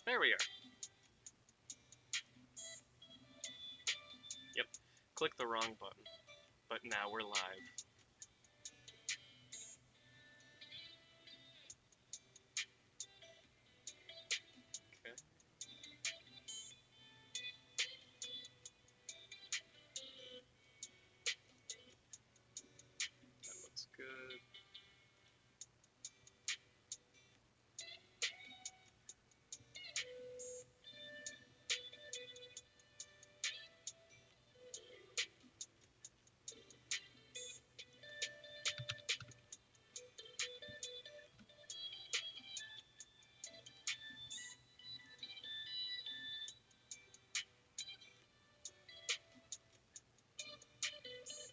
There we are. Yep. Click the wrong button. But now we're live. Okay. That looks good.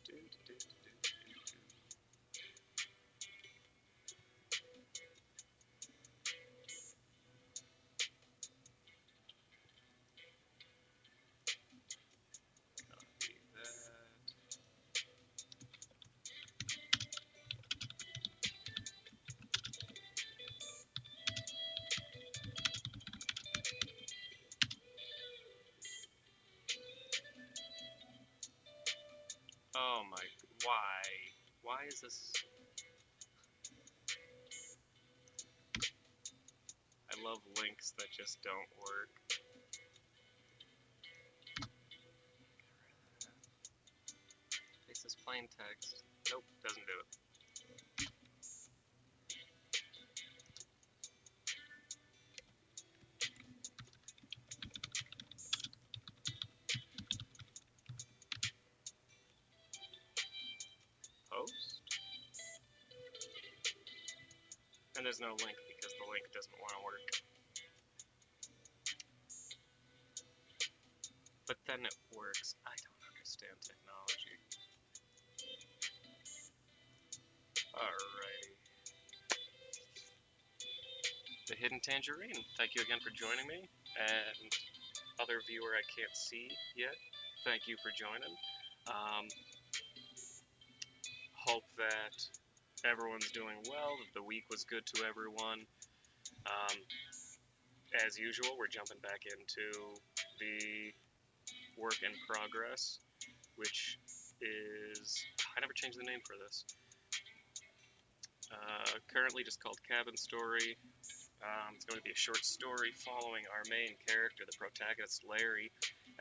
Do, do, do, do, do. Copy that. Oh my, why? Why is this? I love links that just don't work. This is plain text. Nope, doesn't do it. Post? And there's no link because the link doesn't want to work. But then it works. I don't understand technology. Alrighty. The Hidden Tangerine. Thank you again for joining me. And other viewer I can't see yet, thank you for joining. Um, hope that everyone's doing well, that the week was good to everyone. Um, as usual, we're jumping back into the work in progress, which is. I never changed the name for this. Currently just called Cabin Story. It's going to be a short story following our main character, the protagonist Larry,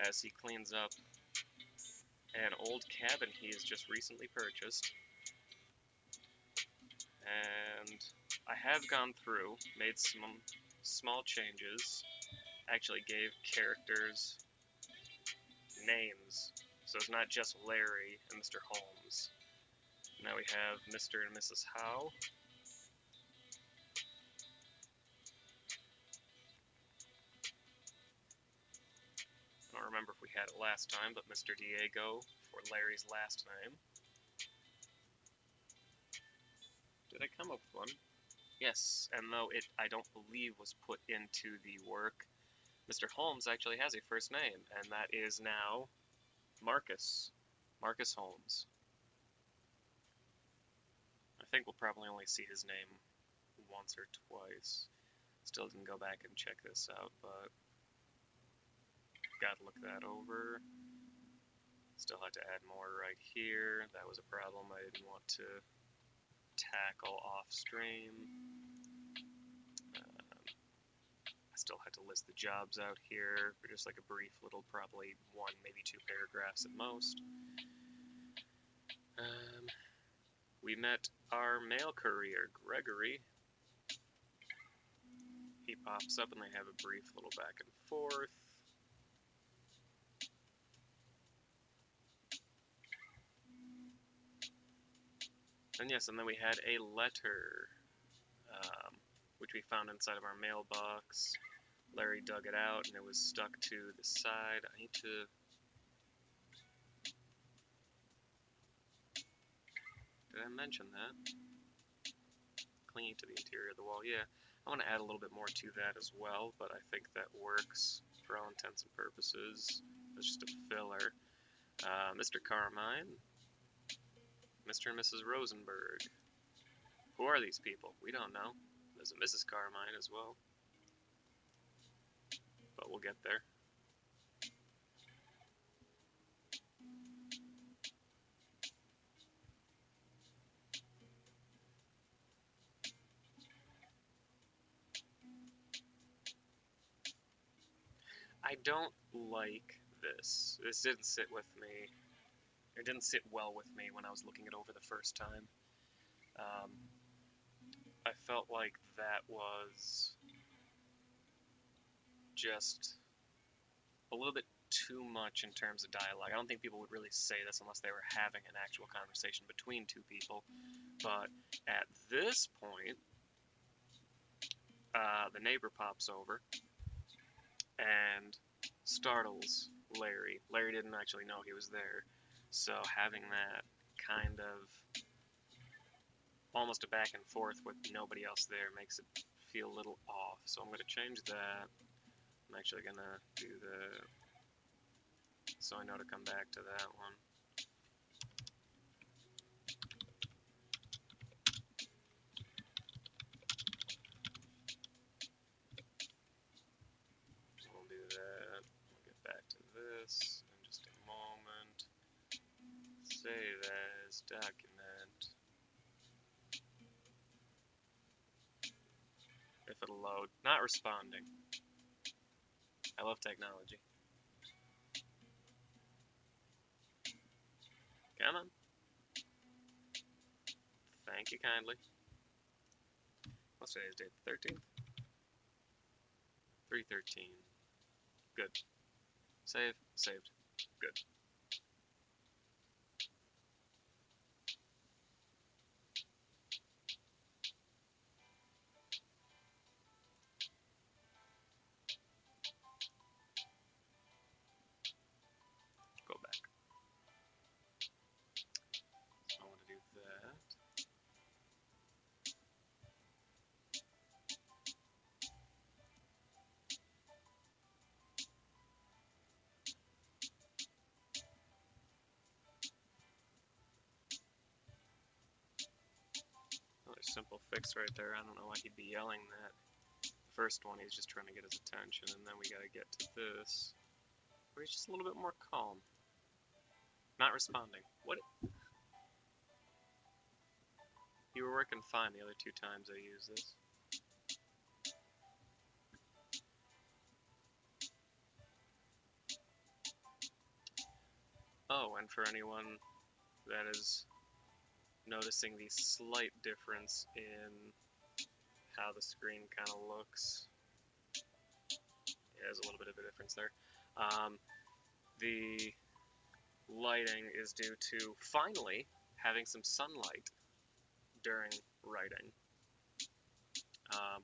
as he cleans up an old cabin he has just recently purchased. And I have gone through, made some small changes, actually gave characters names. So it's not just Larry and Mr. Holmes. Now we have Mr. and Mrs. Howe. I don't remember if we had it last time, but Mr. Diego for Larry's last name. Did I come up with one? Yes, and though it I don't believe was put into the work, Mr. Holmes actually has a first name, and that is now Marcus. Marcus Holmes. I think we'll probably only see his name once or twice. Still didn't go back and check this out, but gotta look that over. Still had to add more right here. That was a problem I didn't want to tackle off stream. I still had to list the jobs out here for just like a brief little, probably one, maybe two paragraphs at most. We met our mail courier, Gregory. He pops up and they have a brief little back and forth. And yes, and then we had a letter, which we found inside of our mailbox. Larry dug it out and it was stuck to the side. I need to... Did I mention that? Clinging to the interior of the wall. Yeah, I want to add a little bit more to that as well, but I think that works for all intents and purposes. It's just a filler. Mr. Carmine. Mr. and Mrs. Rosenberg. Who are these people? We don't know. There's a Mrs. Carmine as well. but we'll get there. I don't like this. This didn't sit with me. It didn't sit well with me when I was looking it over the first time. I felt like that was just a little bit too much in terms of dialogue. I don't think people would really say this unless they were having an actual conversation between two people. But at this point, the neighbor pops over and startles Larry. Larry didn't actually know he was there. So having that kind of almost a back and forth with nobody else there makes it feel a little off. So I'm going to change that. I'm actually going to do the... so I know to come back to that one. We'll do that. We'll get back to this in just a moment. Save as document. If it'll load. Not responding. I love technology. Come on. Thank you kindly. What's today's date? 13th? 3/13. Good. Save. Saved. Good. Go back. So I want to do that. Another simple fix right there. I don't know why he'd be yelling that. The first one, he's just trying to get his attention, and then we gotta get to this, where he's just a little bit more calm. Not responding. What? You were working fine the other two times I used this. Oh, and for anyone that is noticing the slight difference in how the screen kind of looks, yeah, there's a little bit of a difference there. The lighting is due to finally having some sunlight during writing,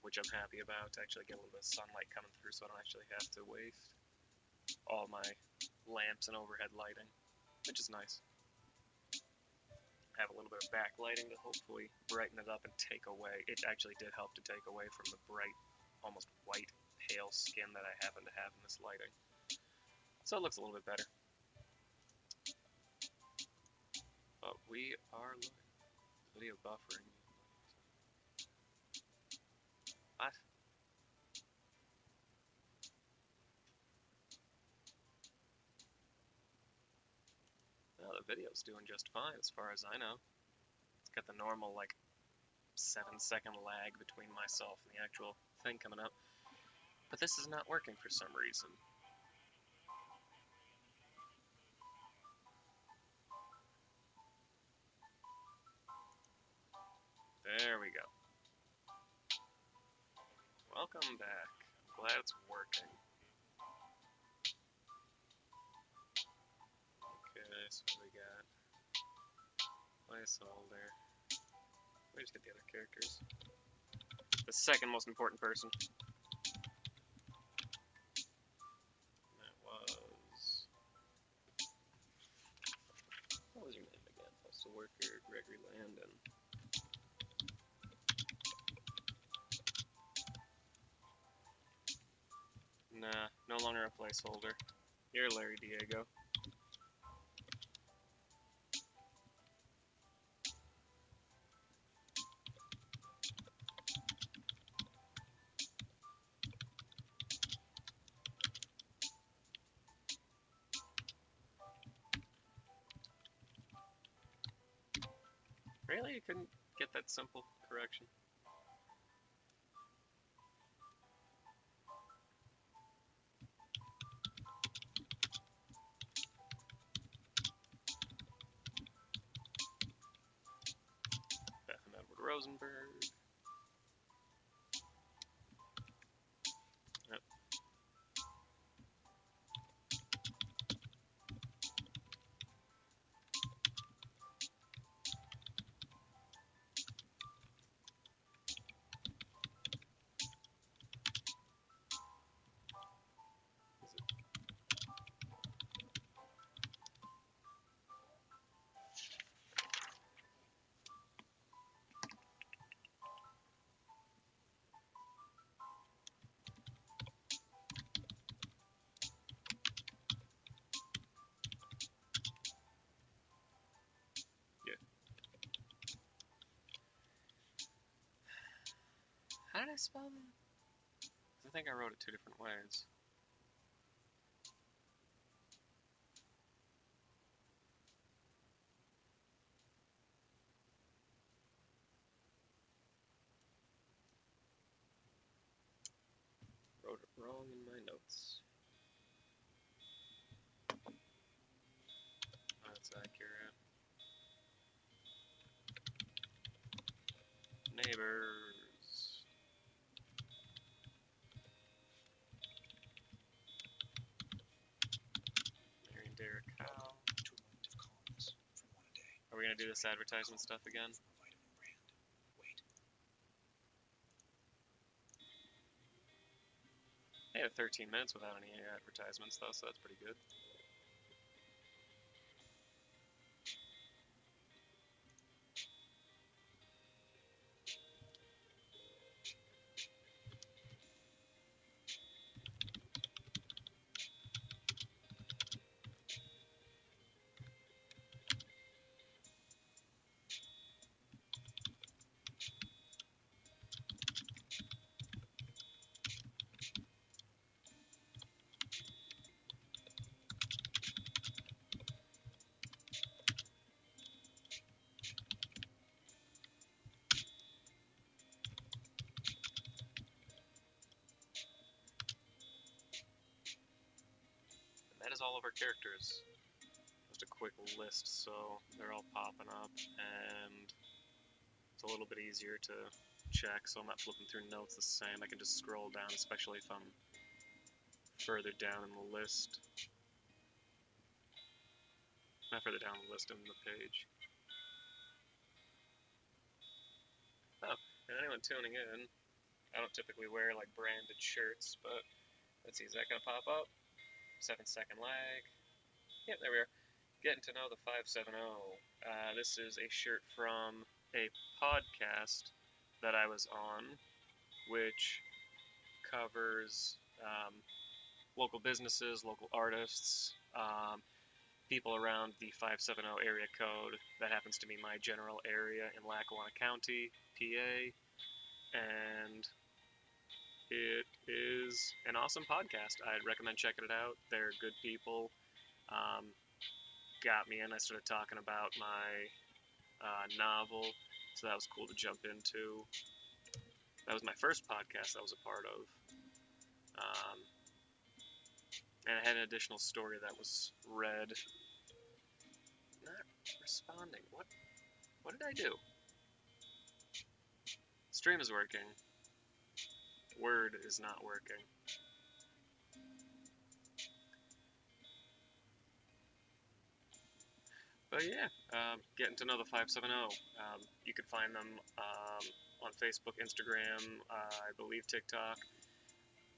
which I'm happy about, to actually get a little bit of sunlight coming through so I don't actually have to waste all my lamps and overhead lighting, which is nice. Have a little bit of backlighting to hopefully brighten it up and take away. It actually did help to take away from the bright, almost white, pale skin that I happen to have in this lighting. So it looks a little bit better. But we are live. Video buffering. What? No, the video's doing just fine as far as I know. It's got the normal, like, 7-second lag between myself and the actual thing coming up. But this is not working for some reason. There we go. Welcome back. I'm glad it's working. Okay, so we got placeholder. We just get the other characters. The second most important person. That was... what was your name again? Postal worker, Gregory Landon. Nah, no longer a placeholder. You're Larry Diego. Really? You couldn't get that simple correction? Beth and Edward Rosenberg. Yep. How did I spell that? I think I wrote it 2 different ways. Wrote it wrong in my notes. That's accurate. Neighbors. Mary and Derek Howe. Are we gonna do this advertisement stuff again? Hey, 13 minutes without any advertisements though, so that's pretty good. That is all of our characters. Just a quick list, so they're all popping up, and it's a little bit easier to check, so I'm not flipping through notes the same. I can just scroll down, especially if I'm further down in the list. Not further down the list in the page. Oh, and anyone tuning in, I don't typically wear like branded shirts, but let's see, is that gonna pop up? 7-second lag. Yep, there we are. Getting to know the 570. This is a shirt from a podcast that I was on, which covers local businesses, local artists, people around the 570 area code. That happens to be my general area in Lackawanna County, PA, and it is an awesome podcast. I'd recommend checking it out. They're good people. Got me in. I started talking about my novel, so that was cool to jump into. That was my first podcast I was a part of. And I had an additional story that was read. Not responding. What did I do? Stream is working. Word is not working. But yeah, getting to know the 570. You can find them on Facebook, Instagram, I believe TikTok.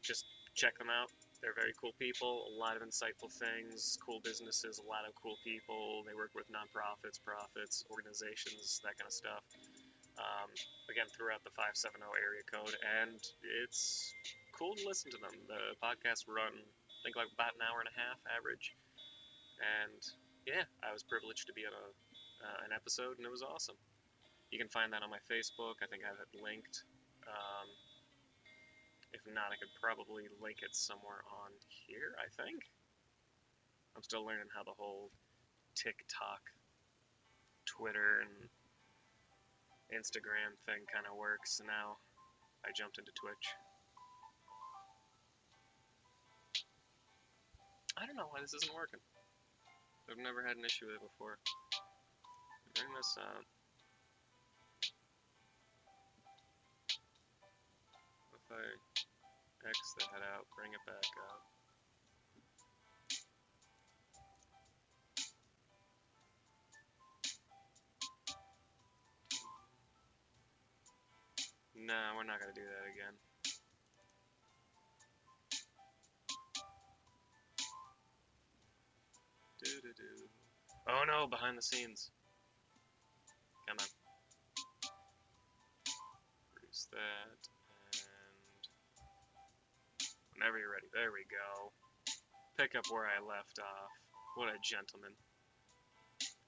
Just check them out. They're very cool people, a lot of insightful things, cool businesses, a lot of cool people. They work with nonprofits, profits, organizations, that kind of stuff. Again, throughout the 570 area code, and it's cool to listen to them. The podcasts run, I think, like about an hour and a half average, and yeah, I was privileged to be on an episode, and it was awesome. You can find that on my Facebook. I think I have it linked. If not, I could probably link it somewhere on here, I think. I'm still learning how the whole TikTok, Twitter, and Instagram thing kind of works, and now I jumped into Twitch. I don't know why this isn't working. I've never had an issue with it before. Bring this out. If I X that out, bring it back up. No, we're not gonna do that again. Doo-doo-doo. Oh no, behind the scenes. Come on. Produce that, and whenever you're ready, there we go. Pick up where I left off. What a gentleman.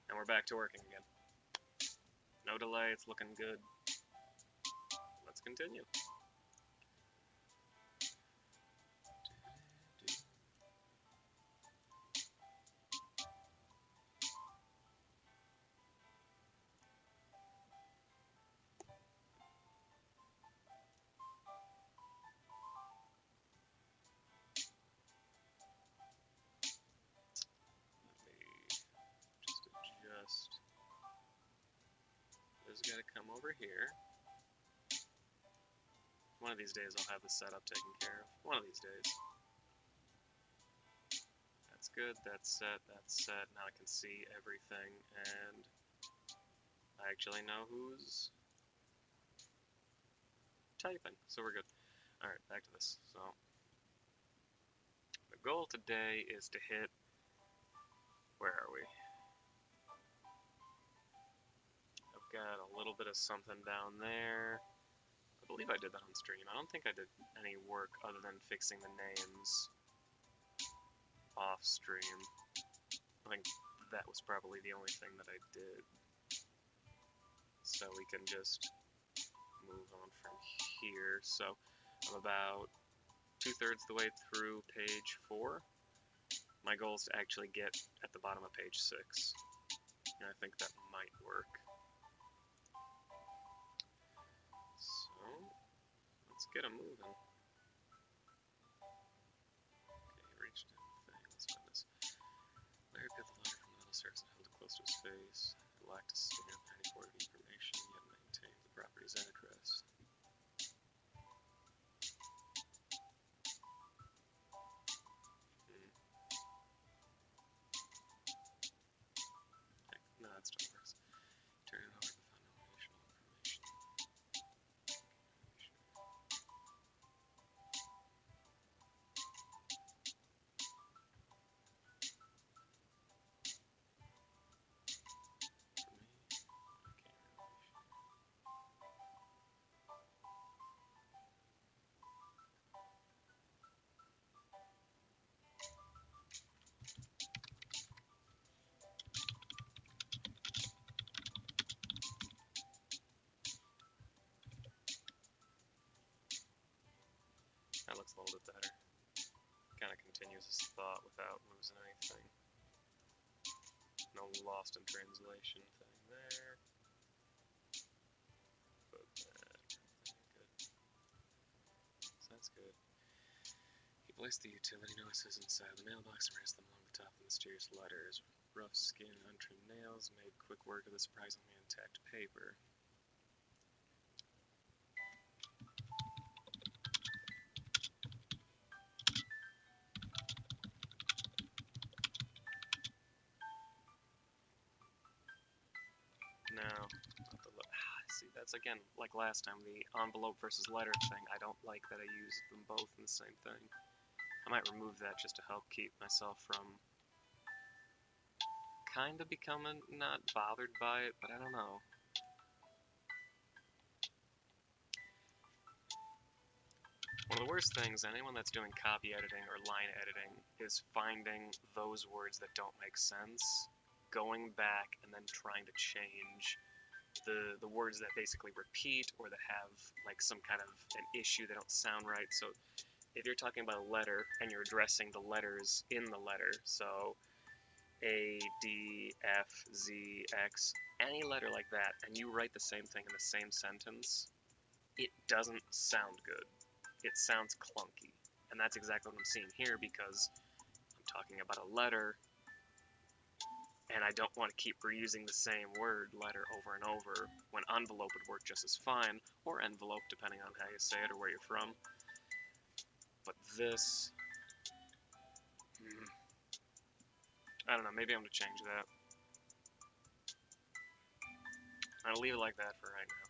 And we're back to working again. No delay, it's looking good. Let's continue. Just this got to come over here. One of these days I'll have the setup taken care of. One of these days. That's good, that's set. Now I can see everything, and I actually know who's typing, so we're good. Alright, back to this. So, the goal today is to hit, where are we? I've got a little bit of something down there. I believe I did that on stream. I don't think I did any work other than fixing the names off stream. I think that was probably the only thing that I did. So we can just move on from here. So I'm about 2/3 the way through page 4. My goal is to actually get at the bottom of page 6. And I think that might work. So let's get them moving. Okay, reached in the thing. Let's find this. Larry got the letter from the metal surface and held it close to his face. It lacked a stamp or any form of information, yet maintained the property's address. No, that still works. Turn it over to find no additional information. That looks a little bit better. Kind of continues his thought without losing anything. No lost in translation thing there. But good. So that's good. He placed the utility notices inside the mailbox and raised them along the top of the mysterious letters. Rough skin, untrimmed nails made quick work of the surprisingly intact paper. No, see, that's again, like last time, the envelope versus letter thing. I don't like that I use them both in the same thing. I might remove that just to help keep myself from kind of becoming not bothered by it, but I don't know. One of the worst things, anyone that's doing copy editing or line editing, is finding those words that don't make sense, going back and then trying to change the words that basically repeat or that have like some kind of an issue, they don't sound right. So if you're talking about a letter and you're addressing the letters in the letter, so A, D, F, Z, X, any letter like that, and you write the same thing in the same sentence, it doesn't sound good. It sounds clunky. And that's exactly what I'm seeing here, because I'm talking about a letter, and I don't want to keep reusing the same word, letter, over and over, when envelope would work just as fine, or envelope, depending on how you say it or where you're from. But this, I don't know, maybe I'm going to change that. I'll leave it like that for right now.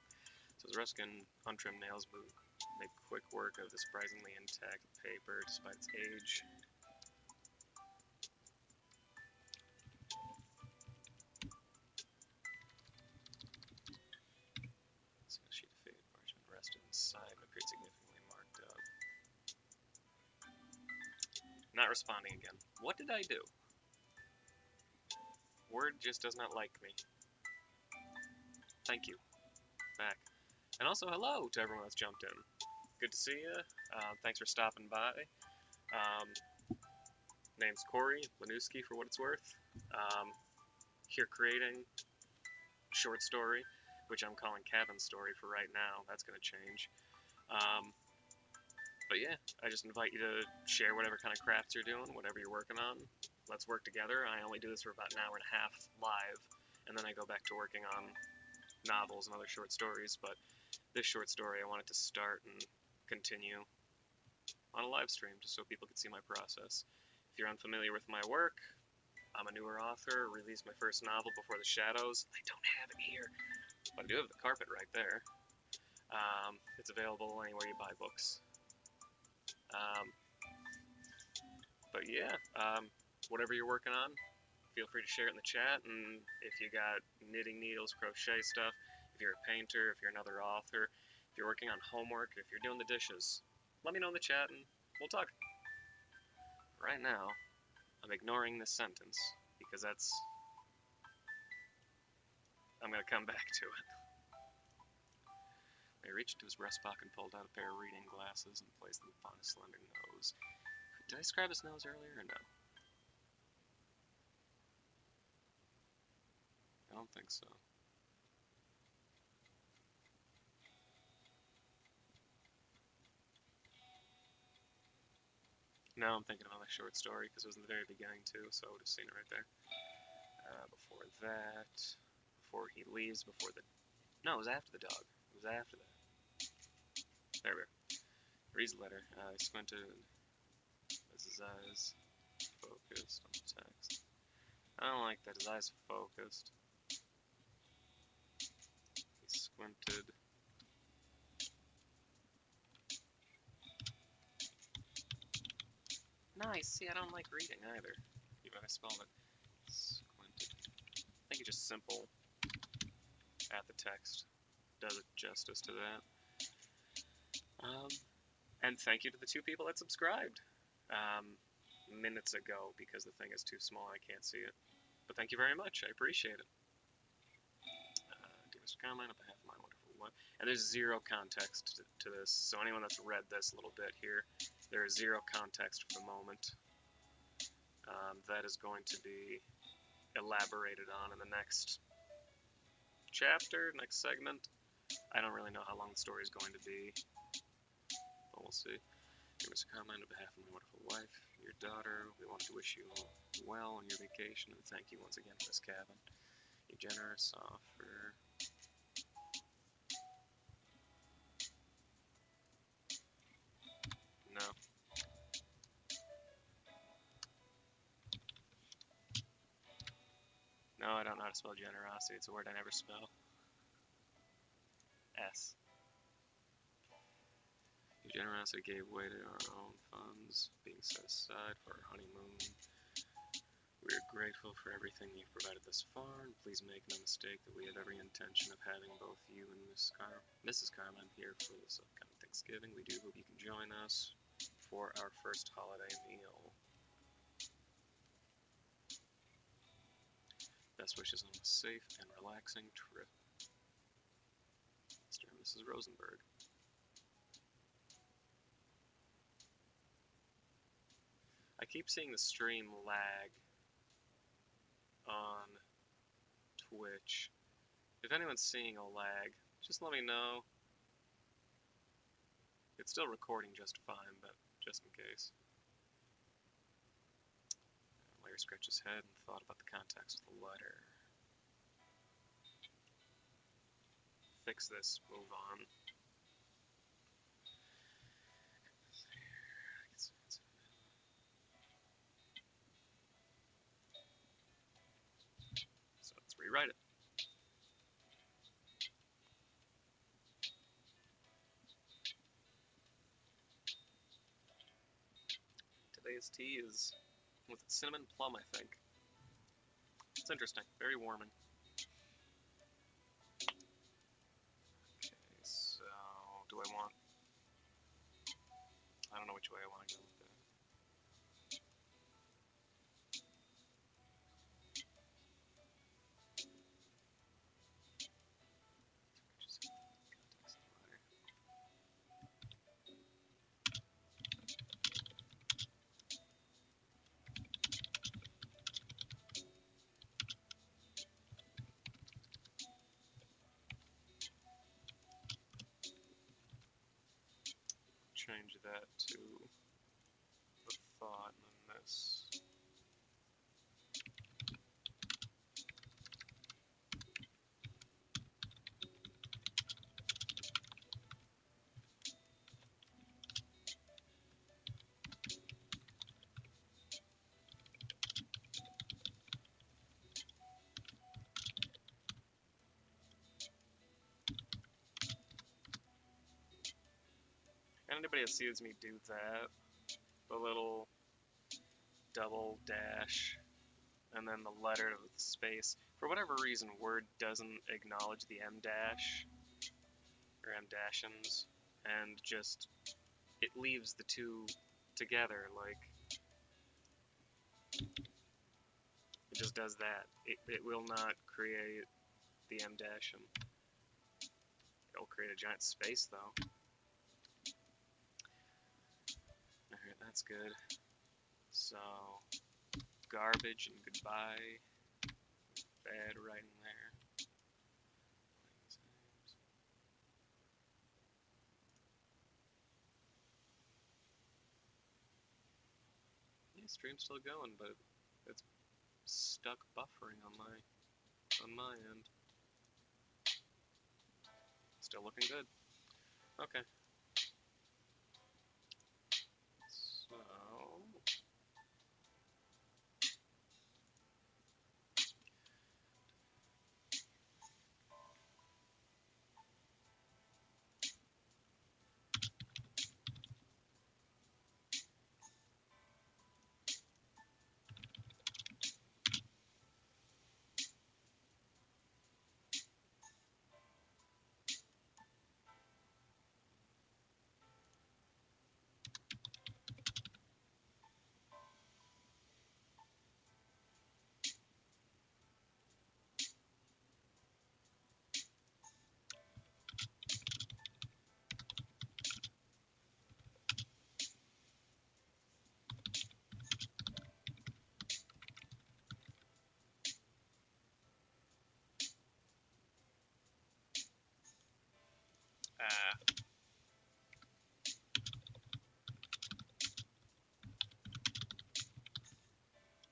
So Ruskin untrimmed nails make quick work of the surprisingly intact paper despite its age. So a sheet of faded parchment rested inside and appeared significantly marked up. Not responding again. What did I do? Word just does not like me. Thank you. Back. And also hello to everyone that's jumped in. Good to see you. Thanks for stopping by. Name's Corey Lanuski for what it's worth. Here creating short story, which I'm calling Cabin Story for right now. That's going to change. But yeah, I just invite you to share whatever kind of crafts you're doing, whatever you're working on. Let's work together. I only do this for about an hour and a half live, and then I go back to working on novels and other short stories. But this short story, I wanted to start and continue on a live stream just so people could see my process. If you're unfamiliar with my work, I'm a newer author, released my first novel, Before the Shadows. I don't have it here, but I do have the carpet right there. It's available anywhere you buy books. But yeah, whatever you're working on, feel free to share it in the chat. And if you got knitting needles, crochet stuff, if you're a painter, if you're another author, if you're working on homework, if you're doing the dishes, let me know in the chat and we'll talk. Right now, I'm ignoring this sentence because I'm going to come back to it. He reached into his breast pocket and pulled out a pair of reading glasses and placed them upon his slender nose. Did I describe his nose earlier or no? I don't think so. Now I'm thinking about my short story because it was in the very beginning too, so I would have seen it right there. Before that, before he leaves, no, it was after the dog. It was after that. There we go. Reads the letter. He squinted as his eyes focused on the text. I don't like that his eyes focused. He squinted. Nice. See, I don't like reading either, even if I spelled it. Squinted. I think it's just simple at the text does it justice to that. And thank you to the 2 people that subscribed minutes ago because the thing is too small and I can't see it. But thank you very much. I appreciate it. Dear Mr. Carmine, on behalf of my wonderful wife. And there's zero context to this, so anyone that's read this little bit here, there is zero context for the moment. That is going to be elaborated on in the next chapter, next segment. I don't really know how long the story is going to be, but we'll see. Dear Mr. Carmine, on behalf of my wonderful wife, your daughter, we want to wish you well on your vacation and thank you once again for this cabin. Your generous offer. No. No, I don't know how to spell generosity. It's a word I never spell. S. Your generosity gave way to our own funds being set aside for our honeymoon. We are grateful for everything you've provided thus far, and please make no mistake that we have every intention of having both you and Mrs. Carmine here for this upcoming Thanksgiving. We do hope you can join us for our first holiday meal. Best wishes on a safe and relaxing trip. Mr. and Mrs. Rosenberg. I keep seeing the stream lag on Twitch. If anyone's seeing a lag, just let me know. It's still recording just fine, but just in case. Larry scratched his head and thought about the context of the letter. Fix this, move on. So let's rewrite it. Today's tea is with cinnamon plum, I think. It's interesting, very warming. Okay, so do I want... I don't know which way I want to go with that. Change that to the thought and then this. Anybody that sees me do that, the little double dash, and then the letter with the space, for whatever reason, Word doesn't acknowledge the M dash, or M dashins, and just, it leaves the two together, like, it just does that. It will not create the M dashin. It'll create a giant space, though. Alright, that's good. So, garbage and goodbye. Bad writing there. Yeah, stream's still going, but it's stuck buffering on my end. Still looking good. Okay.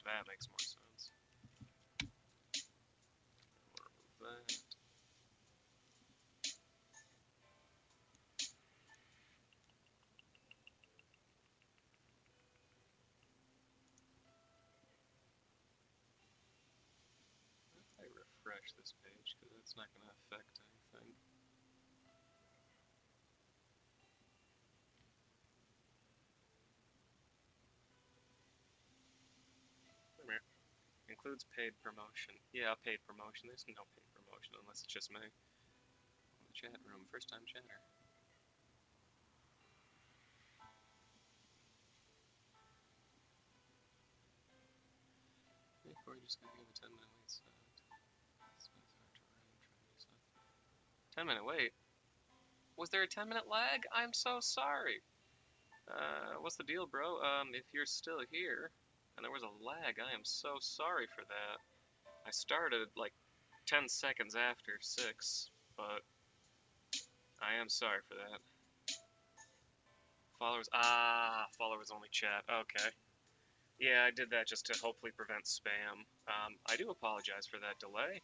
So that makes more sense. We'll remove that. If I refresh this page, because that's not going to affect anything. Come here. Includes paid promotion. Yeah, paid promotion. There's no paid promotion unless it's just me. Chat room, first time chatter. Hey, Corey, just gonna give a 10-minute wait set. 10-minute wait? Was there a 10-minute lag? I'm so sorry. What's the deal, bro? If you're still here, and there was a lag, I am so sorry for that. I started like 10 seconds after 6, but I am sorry for that. Followers only chat. Okay. Yeah, I did that just to hopefully prevent spam. I do apologize for that delay,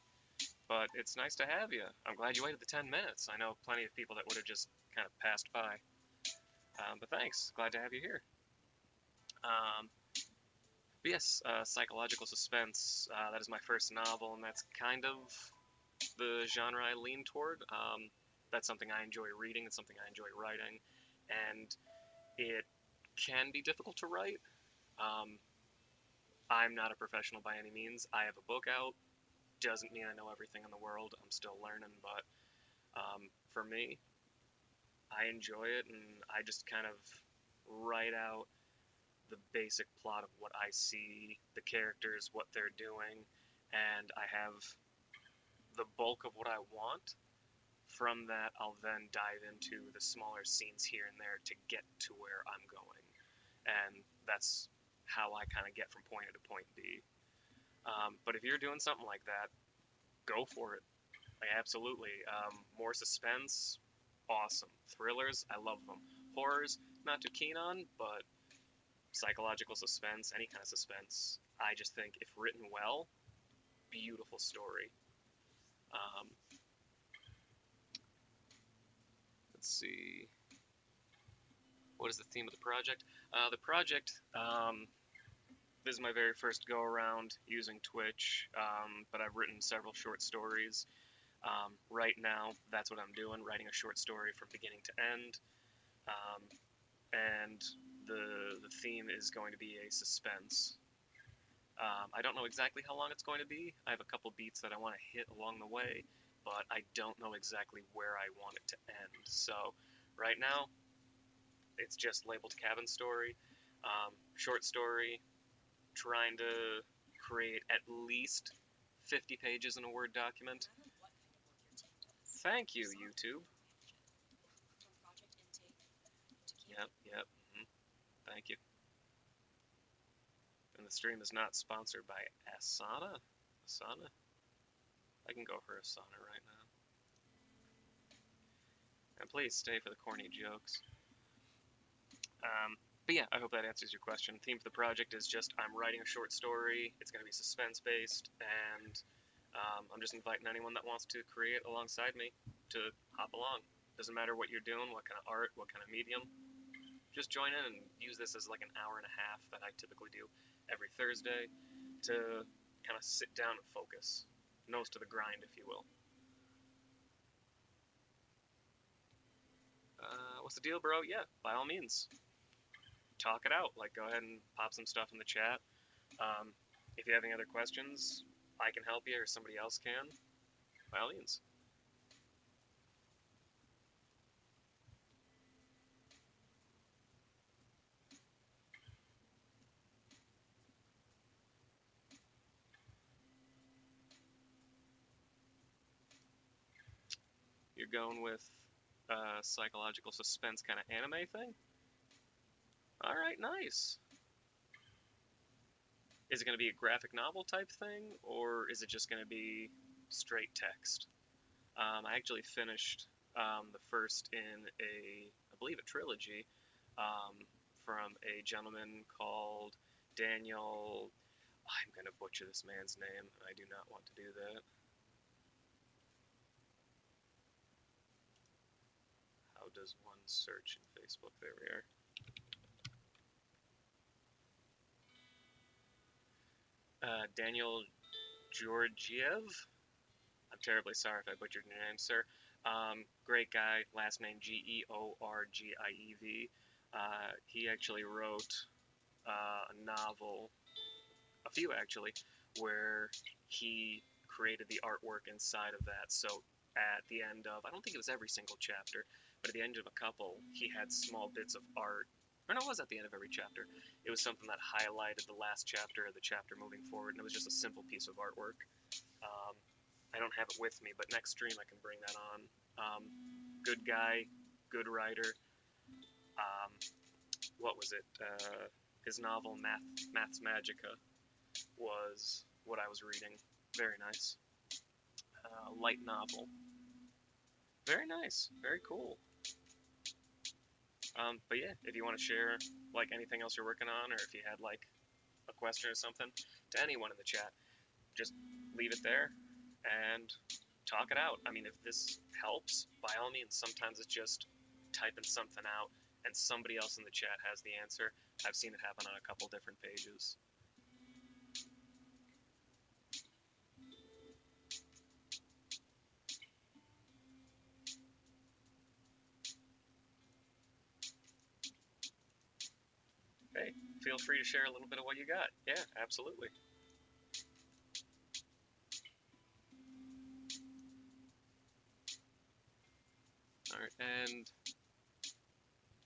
but it's nice to have you. I'm glad you waited the 10 minutes. I know plenty of people that would have just kind of passed by. But thanks. Glad to have you here. But yes, psychological suspense. That is my first novel, and that's kind of the genre I lean toward. That's something I enjoy reading. It's something I enjoy writing, and it can be difficult to write. Um, I'm not a professional by any means. I have a book out. Doesn't mean I know everything in the world. I'm still learning, but for me, I enjoy it, and I just kind of write out the basic plot of what I see, the characters, what they're doing, and I have the bulk of what I want. From that, I'll then dive into the smaller scenes here and there to get to where I'm going. And that's how I kind of get from point A to point B. But if you're doing something like that, go for it. Like, absolutely. More suspense, awesome. Thrillers, I love them. Horrors, not too keen on, but psychological suspense, any kind of suspense, I just think if written well, beautiful story. Um, let's see. What is the theme of the project? The project, this is my very first go around using Twitch, but I've written several short stories. Right now, that's what I'm doing, writing a short story from beginning to end. And the theme is going to be a suspense. I don't know exactly how long it's going to be. I have a couple beats that I want to hit along the way, but I don't know exactly where I want it to end. So right now, it's just labeled cabin story, short story, trying to create at least 50 pages in a Word document. Thank you, YouTube. Yep, yep. Thank you. And the stream is not sponsored by Asana. Asana? I can go for Asana right now. And please stay for the corny jokes. But yeah, I hope that answers your question. The theme for the project is just I'm writing a short story. It's going to be suspense based, and I'm just inviting anyone that wants to create alongside me to hop along. Doesn't matter what you're doing, what kind of art, what kind of medium. Just join in and use this as like an hour and a half that I typically do every Thursday to kind of sit down and focus. Nose to the grind, if you will. What's the deal, bro? Yeah, by all means, talk it out. Like, go ahead and pop some stuff in the chat. If you have any other questions, I can help you or somebody else can. By all means. You're going with psychological suspense kind of anime thing? Alright, nice. Is it going to be a graphic novel type thing, or is it just going to be straight text? I actually finished the first in I believe, a trilogy from a gentleman called Daniel. I'm going to butcher this man's name, and I do not want to do that. How does one search in Facebook? There we are. Daniel Georgiev. I'm terribly sorry if I butchered your name, sir. Great guy, last name Georgiev. He actually wrote a novel, a few actually, where he created the artwork inside of that. So at the end of, I don't think it was every single chapter, but at the end of a couple, he had small bits of art. Or no, it was at the end of every chapter. It was something that highlighted the last chapter or the chapter moving forward, and it was just a simple piece of artwork. I don't have it with me, but next stream I can bring that on. Good guy, good writer. What was it? His novel Maths Magica was what I was reading Very nice. Light novel. Very nice. Very cool. But yeah, if you want to share like anything else you're working on, or if you had like a question or something to anyone in the chat, just leave it there and talk it out. I mean, if this helps, by all means, sometimes it's just typing something out and somebody else in the chat has the answer. I've seen it happen on a couple different pages. Hey, feel free to share a little bit of what you got. Yeah, absolutely. All right, and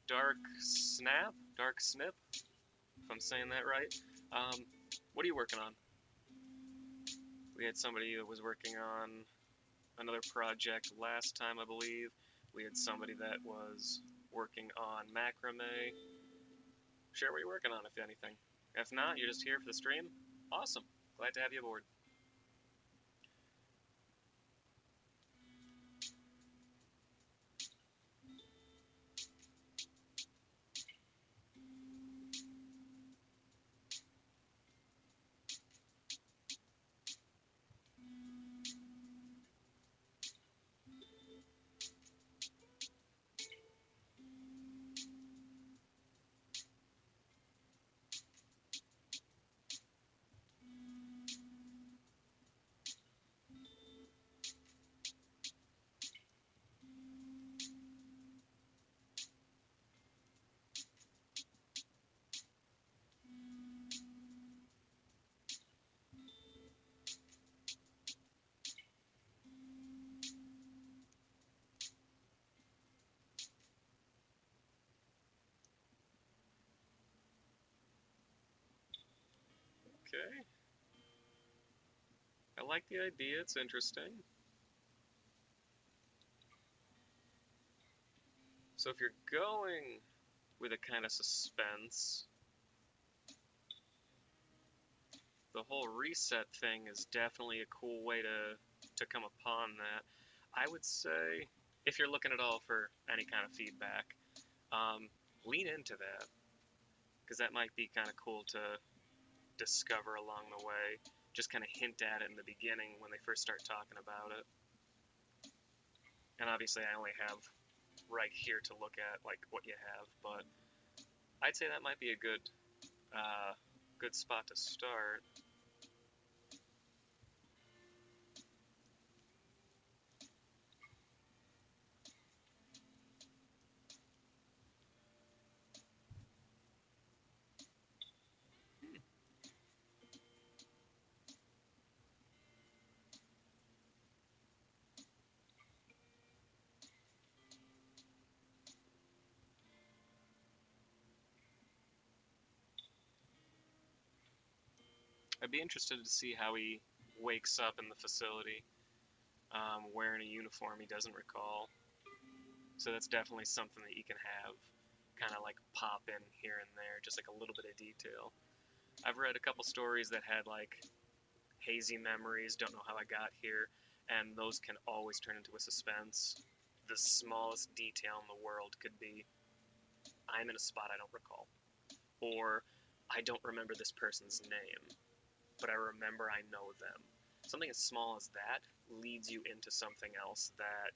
Dark Snip, if I'm saying that right. What are you working on? We had somebody that was working on another project last time, I believe. We had somebody that was working on macrame. Share what you're working on, if anything. If not, you're just here for the stream. Awesome. Glad to have you aboard. Okay. I like the idea. It's interesting. So if you're going with a kind of suspense, the whole reset thing is definitely a cool way to come upon that. I would say if you're looking at all for any kind of feedback, lean into that because that might be kind of cool to discover along the way. Just kind of hint at it in the beginning when they first start talking about it. And obviously, I only have right here to look at like what you have, but I'd say that might be a good spot to start. I'd be interested to see how he wakes up in the facility wearing a uniform he doesn't recall. So that's definitely something that you can have kind of like pop in here and there, just like a little bit of detail. I've read a couple stories that had like hazy memories, don't know how I got here, and those can always turn into a suspense. The smallest detail in the world could be I'm in a spot I don't recall, or I don't remember this person's name, but I remember I know them. Something as small as that leads you into something else that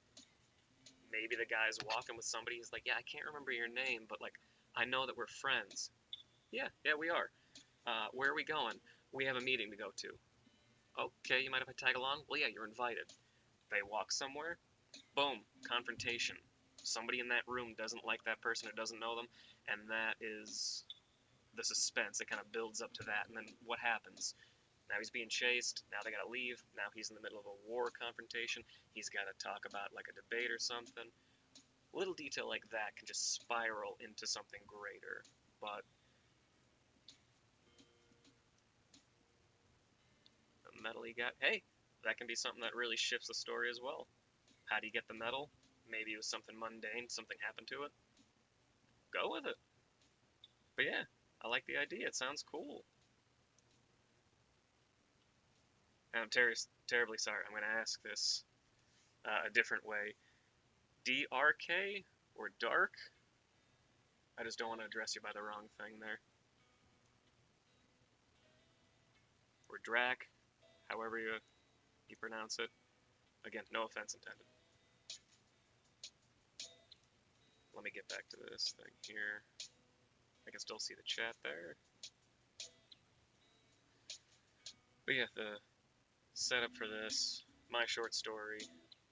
maybe the guy's walking with somebody. He's like, yeah, I can't remember your name, but like, I know that we're friends. Yeah, we are. Where are we going? We have a meeting to go to. Okay, you mind if I tag along? Well, yeah, you're invited. They walk somewhere. Boom, confrontation. Somebody in that room doesn't like that person or doesn't know them, and that is the suspense. It kind of builds up to that, and then what happens? Now he's being chased. Now they gotta leave. Now he's in the middle of a war confrontation. He's gotta talk about like a debate or something. A little detail like that can just spiral into something greater. But the medal he got, hey, that can be something that really shifts the story as well. How do you get the medal? Maybe it was something mundane, something happened to it. Go with it. But yeah, I like the idea. It sounds cool. And I'm terribly sorry. I'm going to ask this a different way. DRK or Dark? I just don't want to address you by the wrong thing there. Or Drac, however you pronounce it. Again, no offense intended. Let me get back to this thing here. I can still see the chat there. But yeah, the setup for this, my short story,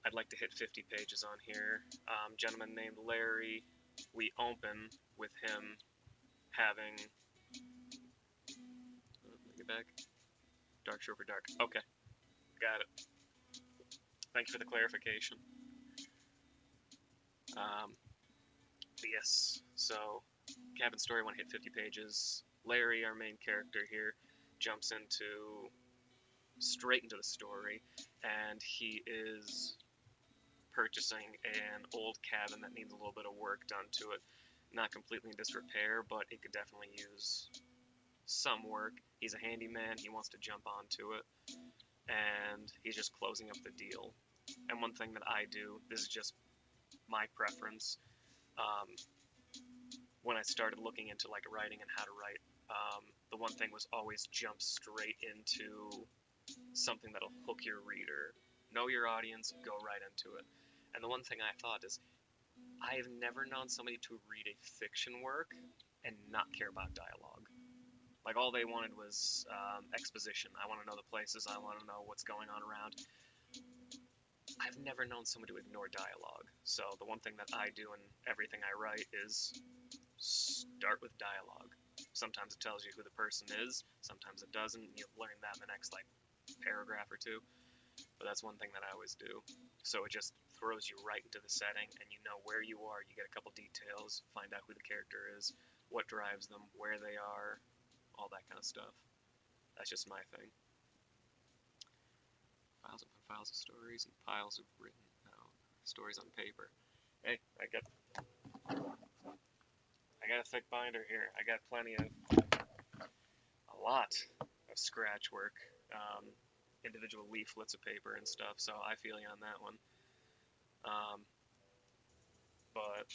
I'd like to hit 50 pages on here. Gentleman named Larry, we open with him having, let me get back, Dark Trooper Dark. Okay, got it. Thank you for the clarification. Yes, so Cabin Story 1 hit 50 pages. Larry, our main character here, jumps straight into the story, and he is purchasing an old cabin that needs a little bit of work done to it. Not completely in disrepair, but it could definitely use some work. He's a handyman, he wants to jump onto it, and he's just closing up the deal. And one thing that I do, this is just my preference, when I started looking into like writing and how to write, the one thing was always jump straight into something that'll hook your reader. Know your audience, go right into it. And the one thing I thought is, I have never known somebody to read a fiction work and not care about dialogue. Like, all they wanted was exposition. I want to know the places, I want to know what's going on around. I've never known somebody to ignore dialogue. So the one thing that I do in everything I write is start with dialogue. Sometimes it tells you who the person is, sometimes it doesn't. You'll learn that in the next like paragraph or two. But that's one thing that I always do. So it just throws you right into the setting, and you know where you are. You get a couple details, find out who the character is, what drives them, where they are, all that kind of stuff. That's just my thing. Files upon files of stories and piles of written out stories on paper. Hey, I got a thick binder here. I got a lot of scratch work, individual leaflets of paper and stuff. So I feel you on that one. But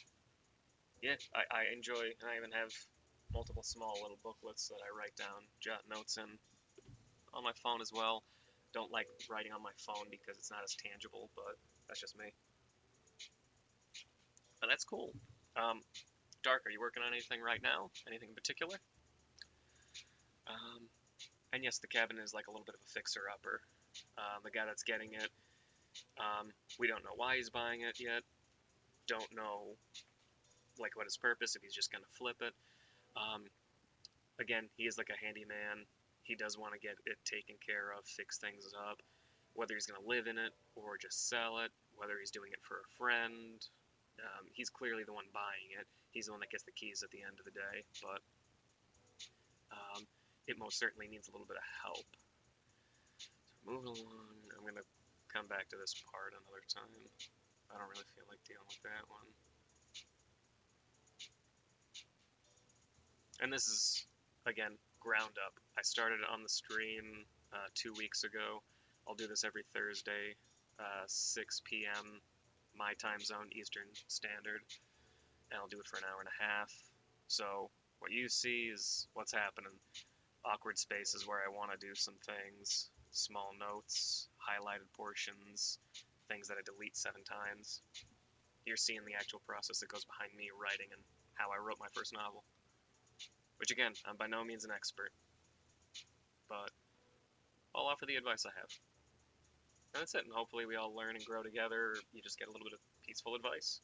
yeah, I enjoy, and I even have multiple small little booklets that I write down, jot notes in on my phone as well. Don't like writing on my phone because it's not as tangible, but that's just me. But that's cool. Dark, are you working on anything right now? Anything in particular? And yes, the cabin is like a little bit of a fixer-upper. The guy that's getting it, we don't know why he's buying it yet. Don't know like what his purpose, if he's just gonna flip it. Again, he is like a handyman. He does want to get it taken care of, fix things up. Whether he's going to live in it or just sell it, whether he's doing it for a friend, he's clearly the one buying it. He's the one that gets the keys at the end of the day, but it most certainly needs a little bit of help. So moving along, I'm going to come back to this part another time. I don't really feel like dealing with that one. And this is, again, ground up. I started on the stream 2 weeks ago. I'll do this every Thursday, 6 p.m. my time zone, Eastern Standard, and I'll do it for an hour and a half. So what you see is what's happening. Awkward spaces where I want to do some things, small notes, highlighted portions, things that I delete 7 times. You're seeing the actual process that goes behind me writing and how I wrote my first novel. Which again, I'm by no means an expert, but I'll offer the advice I have. And that's it, and hopefully we all learn and grow together, or you just get a little bit of peaceful advice.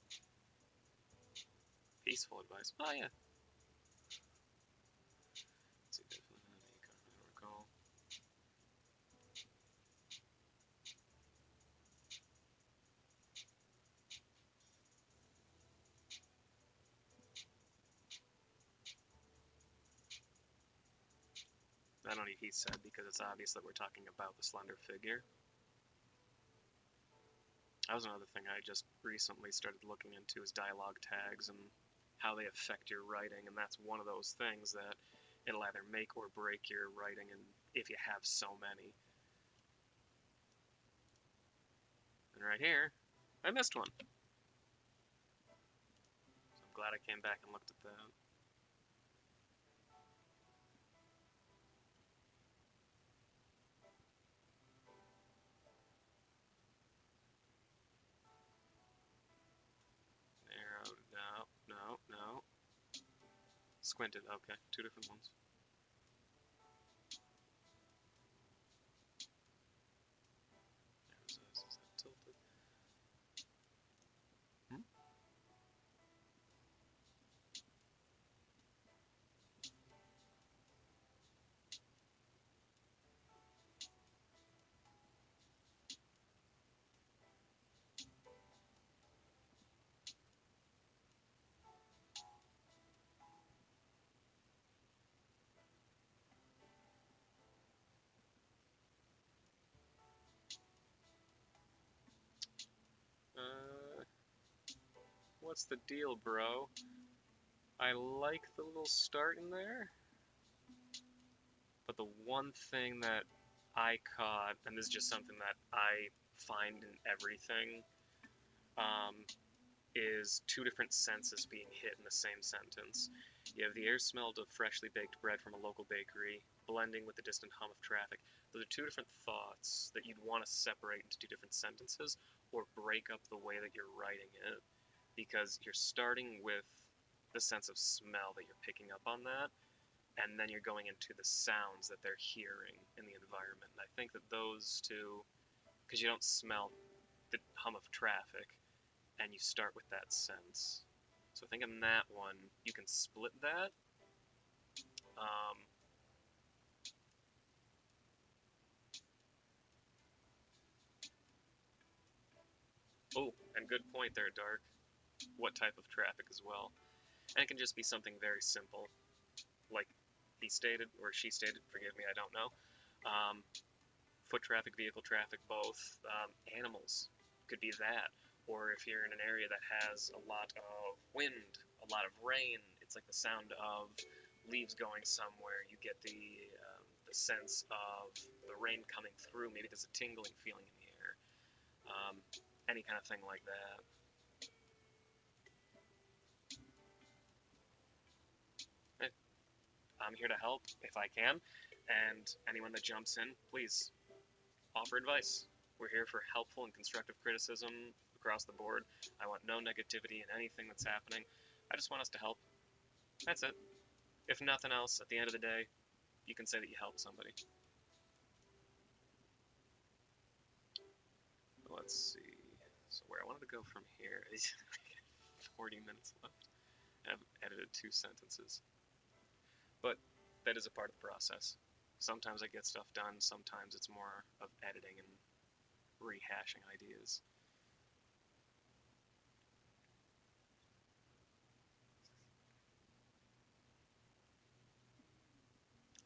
Peaceful advice? Oh yeah. Let's see, definitely not a comment or call. I don't need he said because it's obvious that we're talking about the slender figure. That was another thing I just recently started looking into is dialogue tags and how they affect your writing, and that's one of those things that it'll either make or break your writing, and if you have so many. And right here, I missed one. So I'm glad I came back and looked at that. Narrowed, no. Squinted, okay, two different ones. Is that tilted? Hmm? What's the deal, bro? I like the little start in there, but the one thing that I caught, and this is just something that I find in everything, is two different senses being hit in the same sentence. You have the air smell of freshly baked bread from a local bakery, blending with the distant hum of traffic. Those are two different thoughts that you'd want to separate into two different sentences or break up the way that you're writing it, because you're starting with the sense of smell that you're picking up on that, and then you're going into the sounds that they're hearing in the environment. And I think that those two, because you don't smell the hum of traffic, and you start with that sense. So I think in that one, you can split that. Um, oh, and good point there, Dark. What type of traffic as well? And it can just be something very simple, like he stated, or she stated, forgive me, I don't know. Um, Foot traffic, vehicle traffic, both. Animals could be that. Or if you're in an area that has a lot of wind, a lot of rain, it's like the sound of leaves going somewhere. You get the sense of the rain coming through. Maybe there's a tingling feeling in the air. Um, any kind of thing like that. Eh, I'm here to help if I can, and anyone that jumps in, please offer advice. We're here for helpful and constructive criticism across the board. I want no negativity in anything that's happening. I just want us to help. That's it. If nothing else, at the end of the day, you can say that you helped somebody. Let's see. So where I wanted to go from here is 40 minutes left. I've edited 2 sentences. But that is a part of the process. Sometimes I get stuff done, sometimes it's more of editing and rehashing ideas.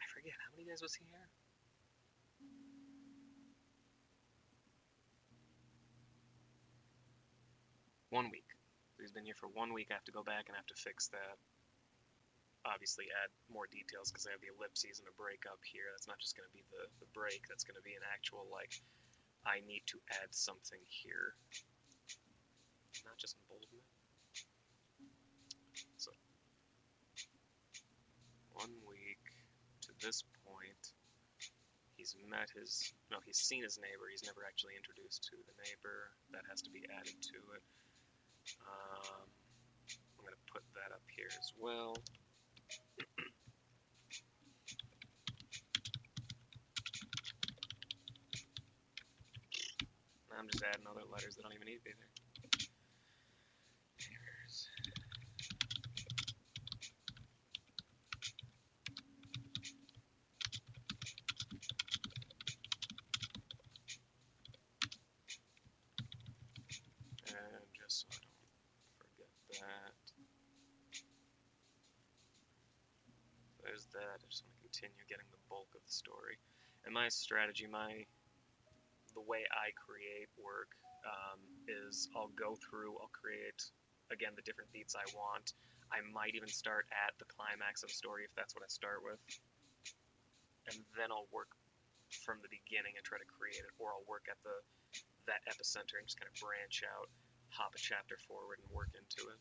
I forget, how many days was he here? 1 week. So he's been here for 1 week. I have to go back and I have to fix that. Obviously, add more details because I have the ellipses and a break up here. That's not just going to be the break, that's going to be an actual, like, I need to add something here. Not just emboldenment. So, 1 week to this point, he's met his, no, he's seen his neighbor. He's never actually introduced to the neighbor. That has to be added to it. I'm going to put that up here as well. I'm just adding other letters that don't even need to be there. And just so I don't forget that. There's that. I just want to continue getting the bulk of the story. And my strategy, the way I create work is I'll go through, I'll create, again, the different beats I want. I might even start at the climax of the story if that's what I start with. And then I'll work from the beginning and try to create it, or I'll work at the that epicenter and just kind of branch out, hop a chapter forward, and work into it.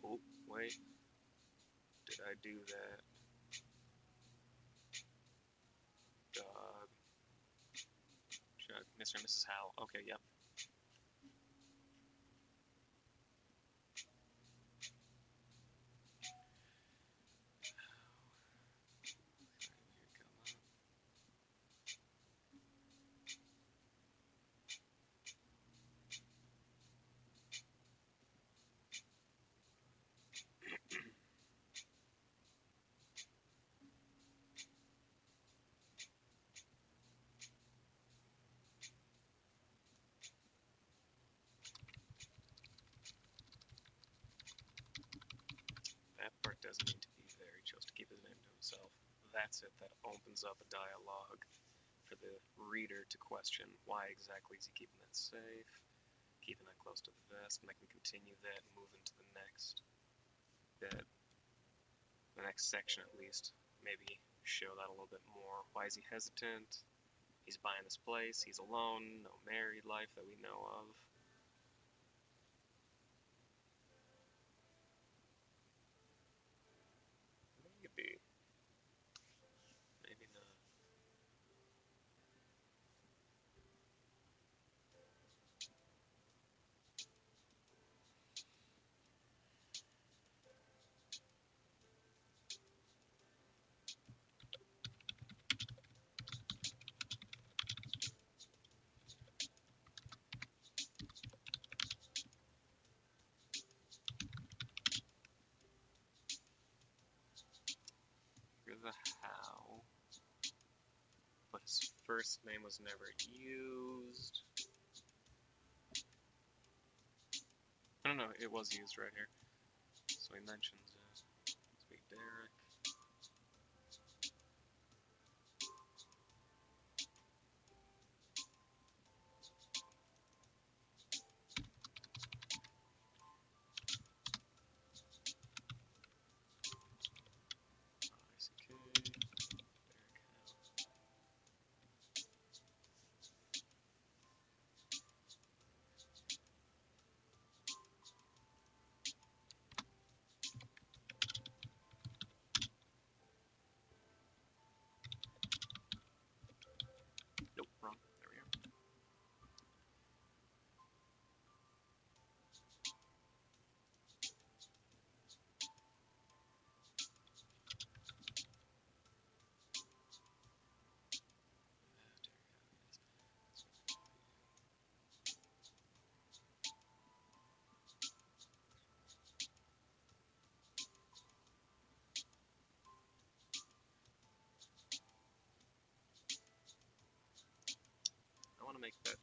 Oh, wait. Did I do that? Dog. Chuck, Mr. and Mrs. Howell. Okay, yep. That part doesn't need to be there. He chose to keep his name to himself. That's it. That opens up a dialogue for the reader to question why exactly is he keeping that safe, keeping that close to the vest, and I can continue that and move into the next bit, the next section at least. Maybe show that a little bit more. Why is he hesitant? He's buying this place. He's alone. No married life that we know of. Maybe. Maybe not. You're the how. But his first name was never used. No, no, it was used right here. So he mentions it. Sweet Derek. ICK. Nope, wrong. There we go. I want to make that.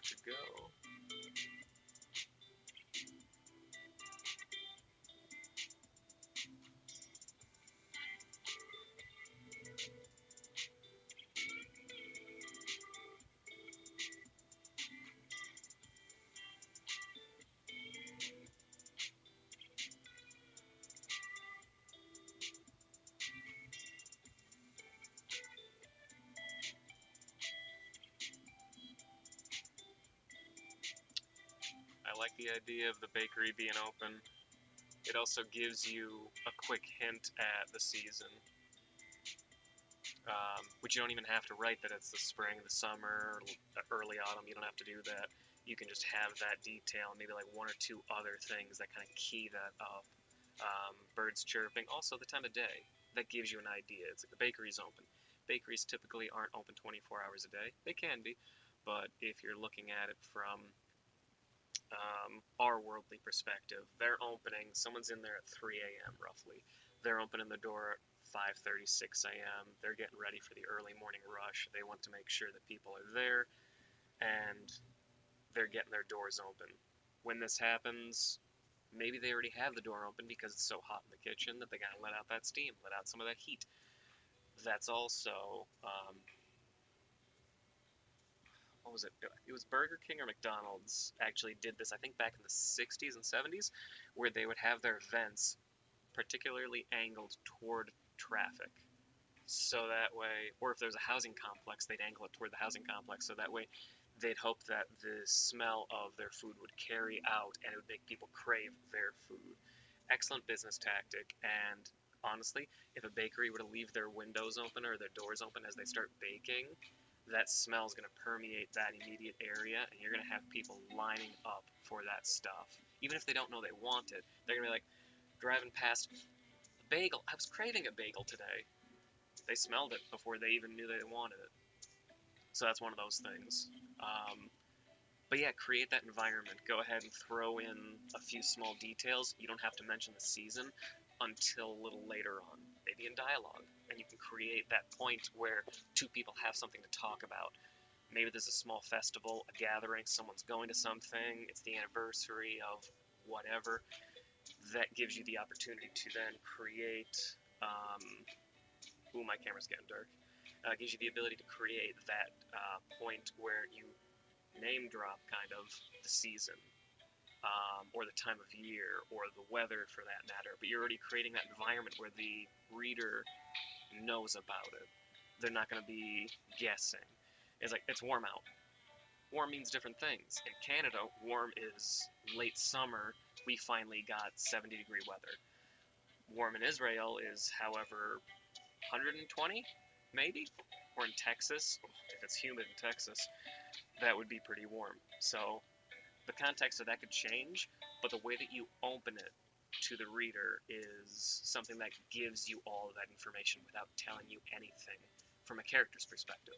to go. I like the idea of the bakery being open. It also gives you a quick hint at the season, which you don't even have to write that it's the spring, the summer, early autumn. You don't have to do that. You can just have that detail, maybe like one or two other things that kind of key that up. Birds chirping, also the time of day. That gives you an idea. It's like the bakery's open. Bakeries typically aren't open 24 hours a day. They can be, but if you're looking at it from our worldly perspective, they're opening, someone's in there at 3 a.m. roughly. They're opening the door at 5:30, 6 a.m. They're getting ready for the early morning rush. They want to make sure that people are there and they're getting their doors open. When this happens, maybe they already have the door open because it's so hot in the kitchen that they gotta let out that steam, let out some of that heat. That's also, what was it? It was Burger King or McDonald's actually did this, I think back in the 60s and 70s, where they would have their vents particularly angled toward traffic. So that way, or if there's a housing complex, they'd angle it toward the housing complex. So that way, they'd hope that the smell of their food would carry out and it would make people crave their food. Excellent business tactic. And honestly, if a bakery were to leave their windows open or their doors open as they start baking, that smell is going to permeate that immediate area, and you're going to have people lining up for that stuff. Even if they don't know they want it, they're going to be like driving past a bagel. I was craving a bagel today. They smelled it before they even knew they wanted it. So that's one of those things. But yeah, create that environment. Go ahead and throw in a few small details. You don't have to mention the season until a little later on, maybe in dialogue. And you can create that point where two people have something to talk about. Maybe there's a small festival, a gathering, someone's going to something, it's the anniversary of whatever. That gives you the opportunity to then create. Ooh, my camera's getting dark. Gives you the ability to create that point where you name drop kind of the season, or the time of year, or the weather for that matter. But you're already creating that environment where the reader knows about it. They're not going to be guessing. It's like, it's warm out. Warm means different things. In Canada, warm is late summer. We finally got 70-degree weather. Warm in Israel is, however, 120, maybe? Or in Texas, if it's humid in Texas, that would be pretty warm. So the context of that could change, but the way that you open it to the reader is something that gives you all of that information without telling you anything from a character's perspective.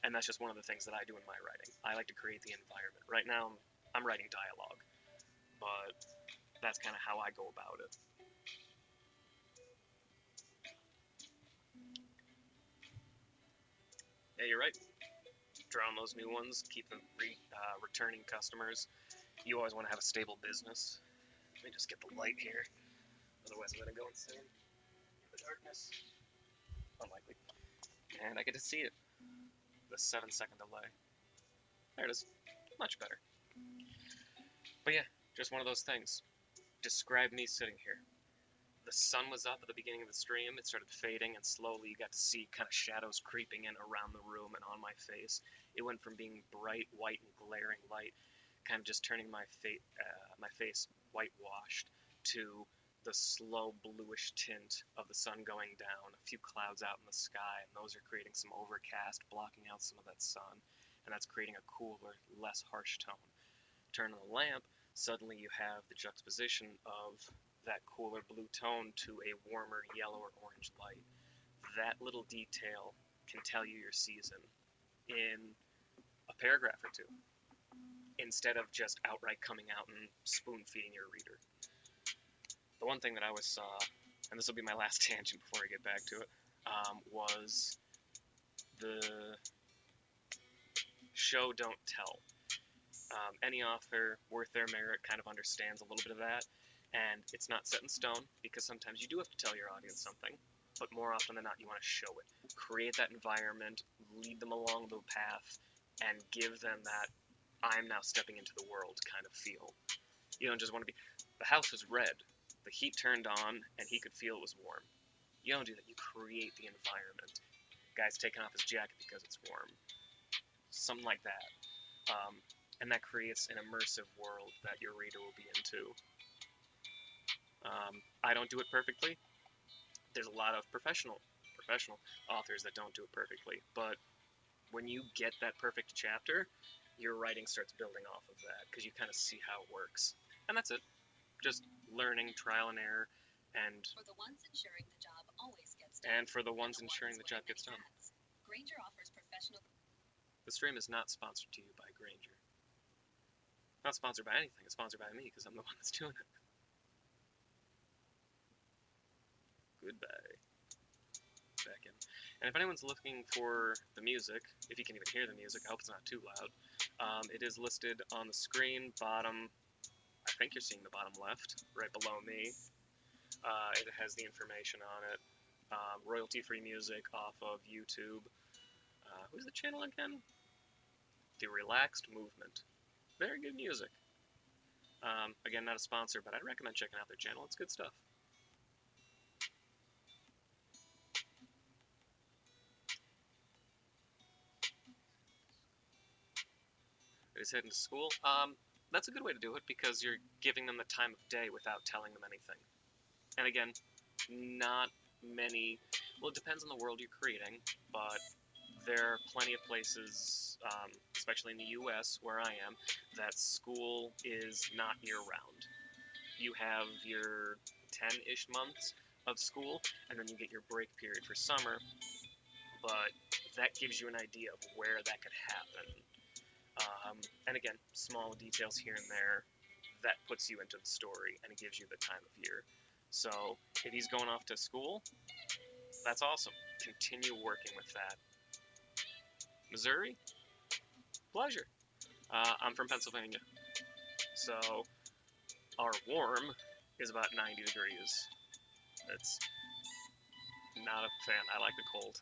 And that's just one of the things that I do in my writing. I like to create the environment. Right now, I'm writing dialogue, but that's kind of how I go about it. Yeah, you're right. Drawing those new ones, keep them returning customers. You always want to have a stable business. Let me just get the light here. Otherwise, I'm going to go insane. The darkness. Unlikely. And I get to see it. The 7-second delay. There it is. Much better. But yeah, just one of those things. Describe me sitting here. The sun was up at the beginning of the stream. It started fading, and slowly you got to see kind of shadows creeping in around the room and on my face. It went from being bright white and glaring light, kind of just turning my face whitewashed, to the slow bluish tint of the sun going down, a few clouds out in the sky, and those are creating some overcast, blocking out some of that sun, and that's creating a cooler, less harsh tone. Turn on the lamp, suddenly you have the juxtaposition of that cooler blue tone to a warmer yellow or orange light. That little detail can tell you your season in a paragraph or two, instead of just outright coming out and spoon feeding your reader. The one thing that I always saw, and this will be my last tangent before I get back to it, was the show, don't tell. Any author worth their merit kind of understands a little bit of that, and it's not set in stone because sometimes you do have to tell your audience something, but more often than not, you want to show it. Create that environment, lead them along the path, and give them that I'm now stepping into the world kind of feel. You don't just want to be, the house was red, the heat turned on, and he could feel it was warm. You don't do that. You create the environment. Guy's taking off his jacket because it's warm. Something like that. And that creates an immersive world that your reader will be into. I don't do it perfectly. There's a lot of professional authors that don't do it perfectly. But when you get that perfect chapter, your writing starts building off of that because you kind of see how it works. And that's it. Just learning, trial and error, and For the ones ensuring the job always gets done. and for the ones ensuring the job gets done. Grainger offers professional. The stream is not sponsored to you by Grainger. Not sponsored by anything. It's sponsored by me because I'm the one that's doing it. Goodbye. Back in. And if anyone's looking for the music, if you can even hear the music, I hope it's not too loud. It is listed on the screen, bottom. I think you're seeing the bottom left, right below me. It has the information on it. Royalty-free music off of YouTube. Who's the channel again? The Relaxed Movement. Very good music. Again, not a sponsor, but I'd recommend checking out their channel. It's good stuff. Is heading to school? That's a good way to do it because you're giving them the time of day without telling them anything. And again, not many. Well, it depends on the world you're creating, but there are plenty of places, especially in the U.S. where I am, that school is not year-round. You have your 10-ish months of school, and then you get your break period for summer, but that gives you an idea of where that could happen. And again, small details here and there, that puts you into the story, and it gives you the time of year. So, if he's going off to school, that's awesome. Continue working with that. Missouri? Pleasure. I'm from Pennsylvania. So, our warm is about 90 degrees. It's not a fan. I like the cold.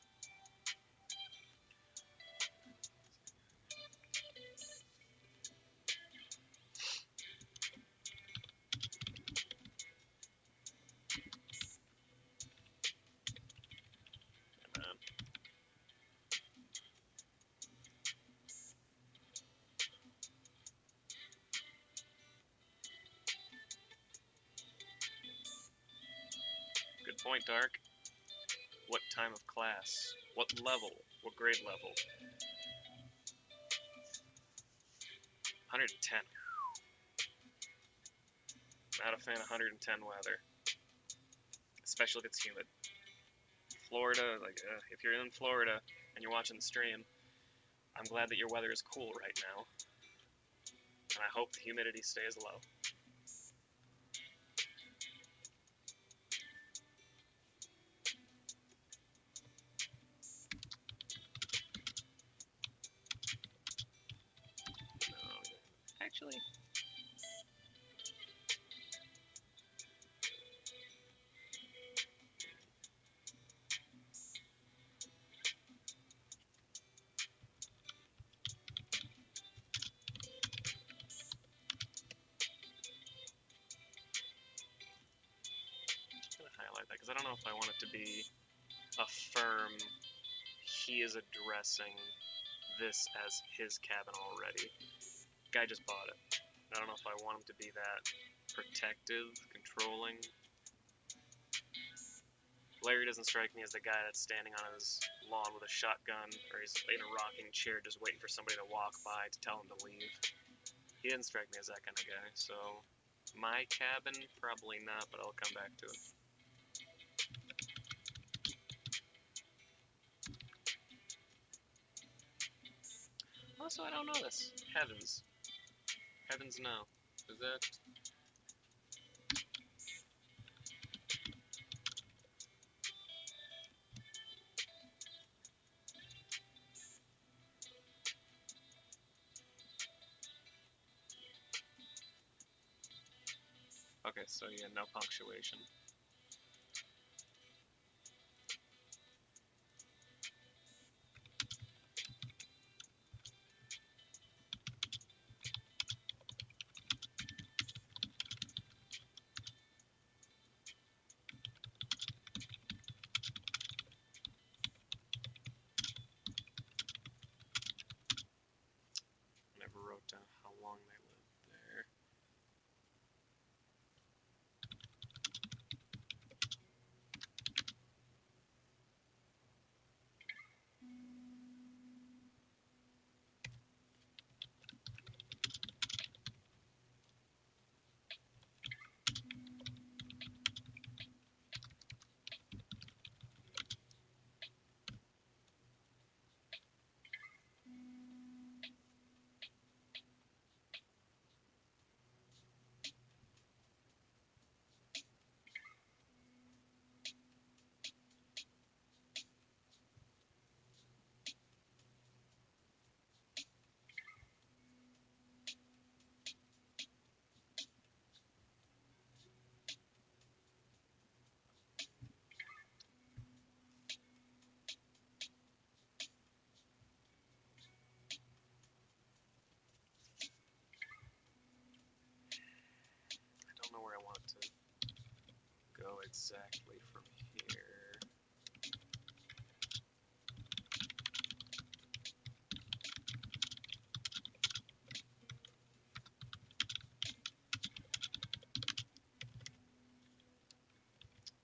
Good point, Dark. What time of class? What level? What grade level? 110. Not a fan of 110 weather. Especially if it's humid. Florida, if you're in Florida and you're watching the stream, I'm glad that your weather is cool right now. And I hope the humidity stays low. Actually, I'm going to highlight that because I don't know if I want it to be a firm, he is addressing this as his cabin already. Guy just bought it. I don't know if I want him to be that protective, controlling. Larry doesn't strike me as the guy that's standing on his lawn with a shotgun, or he's in a rocking chair just waiting for somebody to walk by to tell him to leave. He didn't strike me as that kind of guy, so my cabin, probably not, but I'll come back to it. Also, I don't know this. Heavens. Heavens no. Is that... Okay, so yeah, no punctuation. Never wrote down how long they lived there. I don't know where I want it to go exactly from here.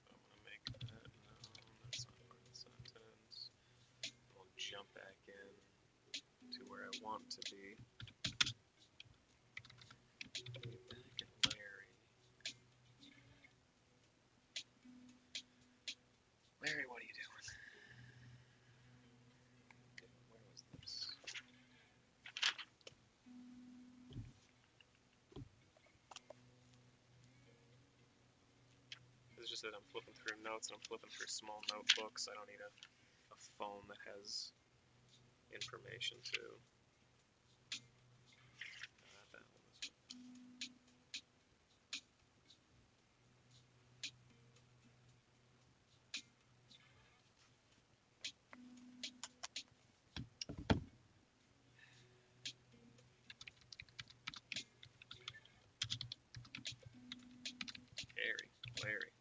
I want to make that known. That's not part of the sentence. I'll jump back in to where I want to be. Be back at Larry. Larry, what are you doing? Where was this? It's just that I'm flipping through notes and I'm flipping through small notebooks. I don't need a phone that has information too. That one, this one. Harry, Larry.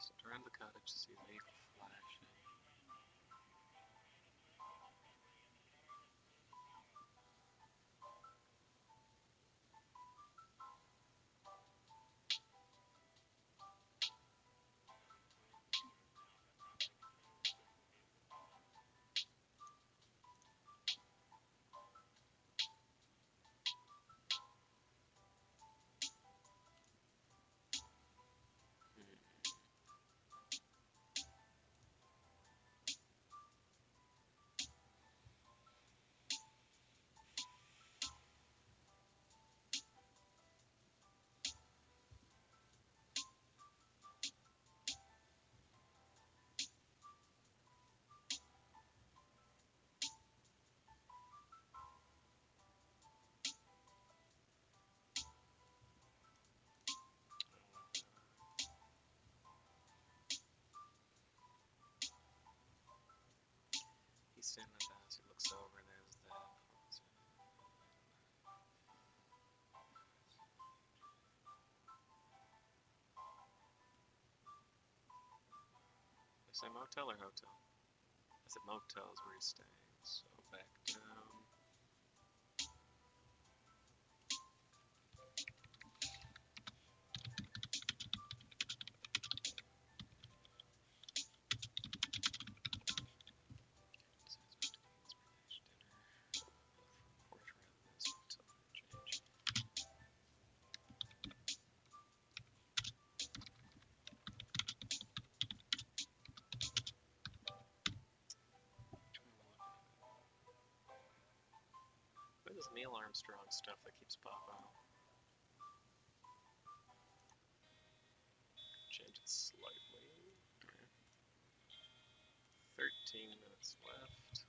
Step around the cottage to see a vehicle flashing. He's standing at the house, he looks over and there's that. I say motel or hotel? I said motel is where he's staying, so back down. What is this Neil Armstrong stuff that keeps popping up? Change it slightly. 13 minutes left.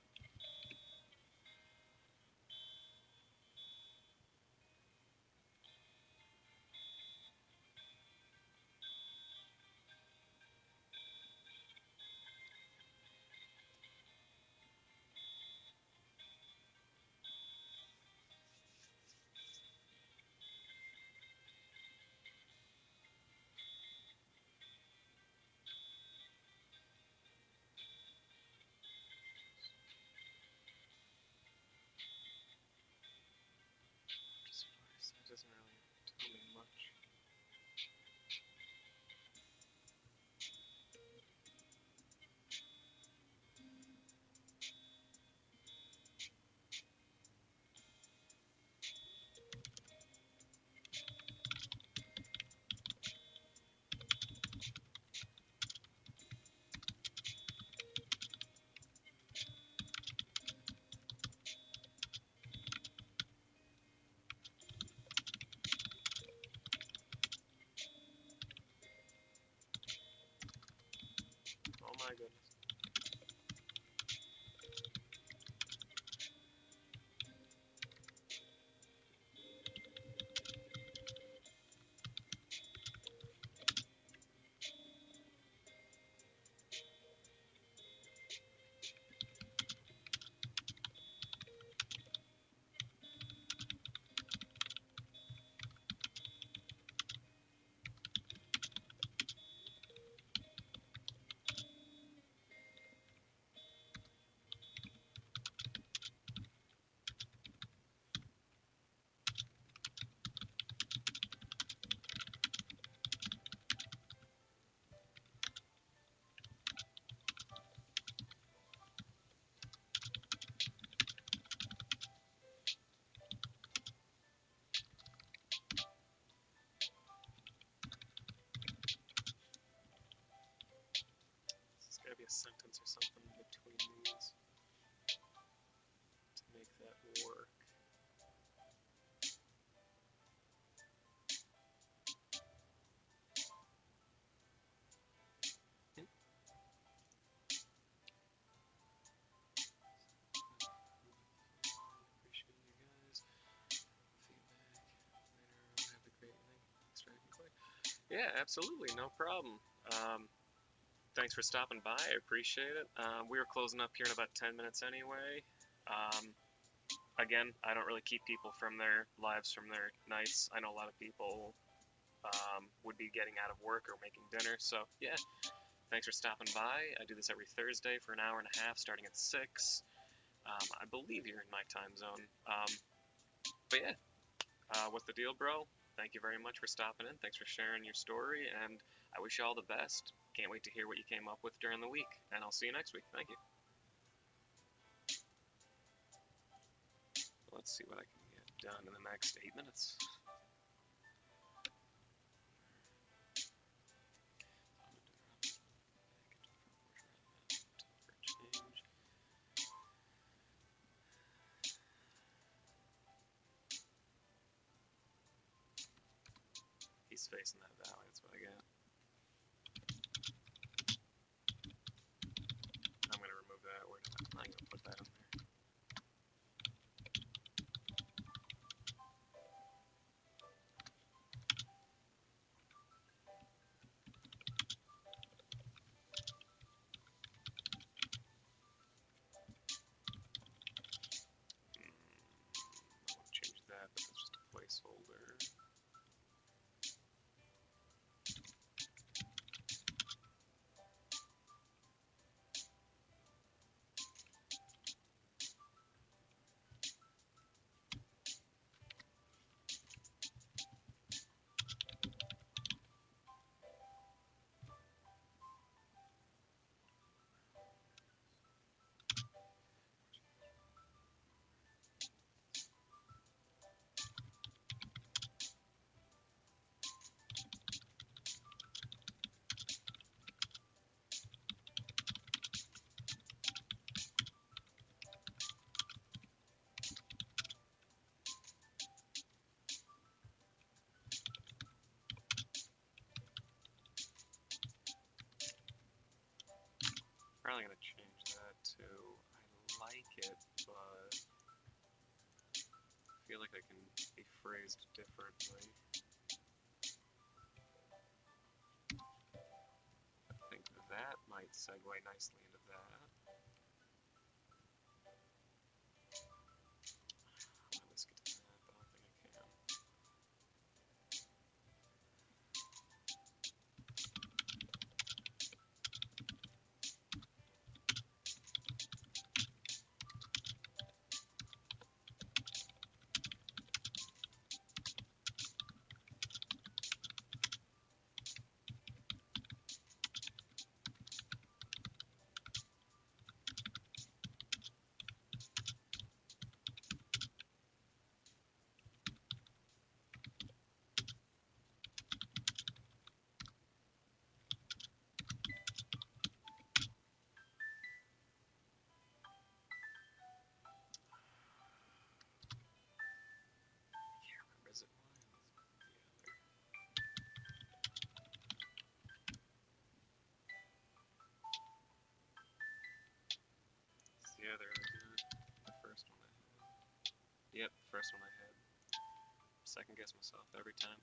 That doesn't really tell me much. Oh my goodness. There's gotta be a sentence or something in between these to make that work. Appreciate you guys. Feedback. Later. Have a great night. Extract Clay. Yeah, absolutely, no problem. Thanks for stopping by. I appreciate it. We are closing up here in about 10 minutes anyway. Again, I don't really keep people from their lives, from their nights. I know a lot of people would be getting out of work or making dinner. So yeah, thanks for stopping by. I do this every Thursday for an hour and a half, starting at 6. I believe you're in my time zone. But yeah, what's the deal, bro? Thank you very much for stopping in. Thanks for sharing your story, and I wish you all the best. Can't wait to hear what you came up with during the week, and I'll see you next week. Thank you. Let's see what I can get done in the next 8 minutes. He's facing that valley, that's what I get. I'm gonna remove that. I'm gonna put that in there. I want to change that, but that's just a placeholder. Probably gonna change that to I like it, but I feel like I can be phrased differently. I think that might segue nicely into that. I want to skip to that, but I don't think I can. Is it one? It's the other, isn't it? The first one I had. Yep, first one I had. Second guess myself every time.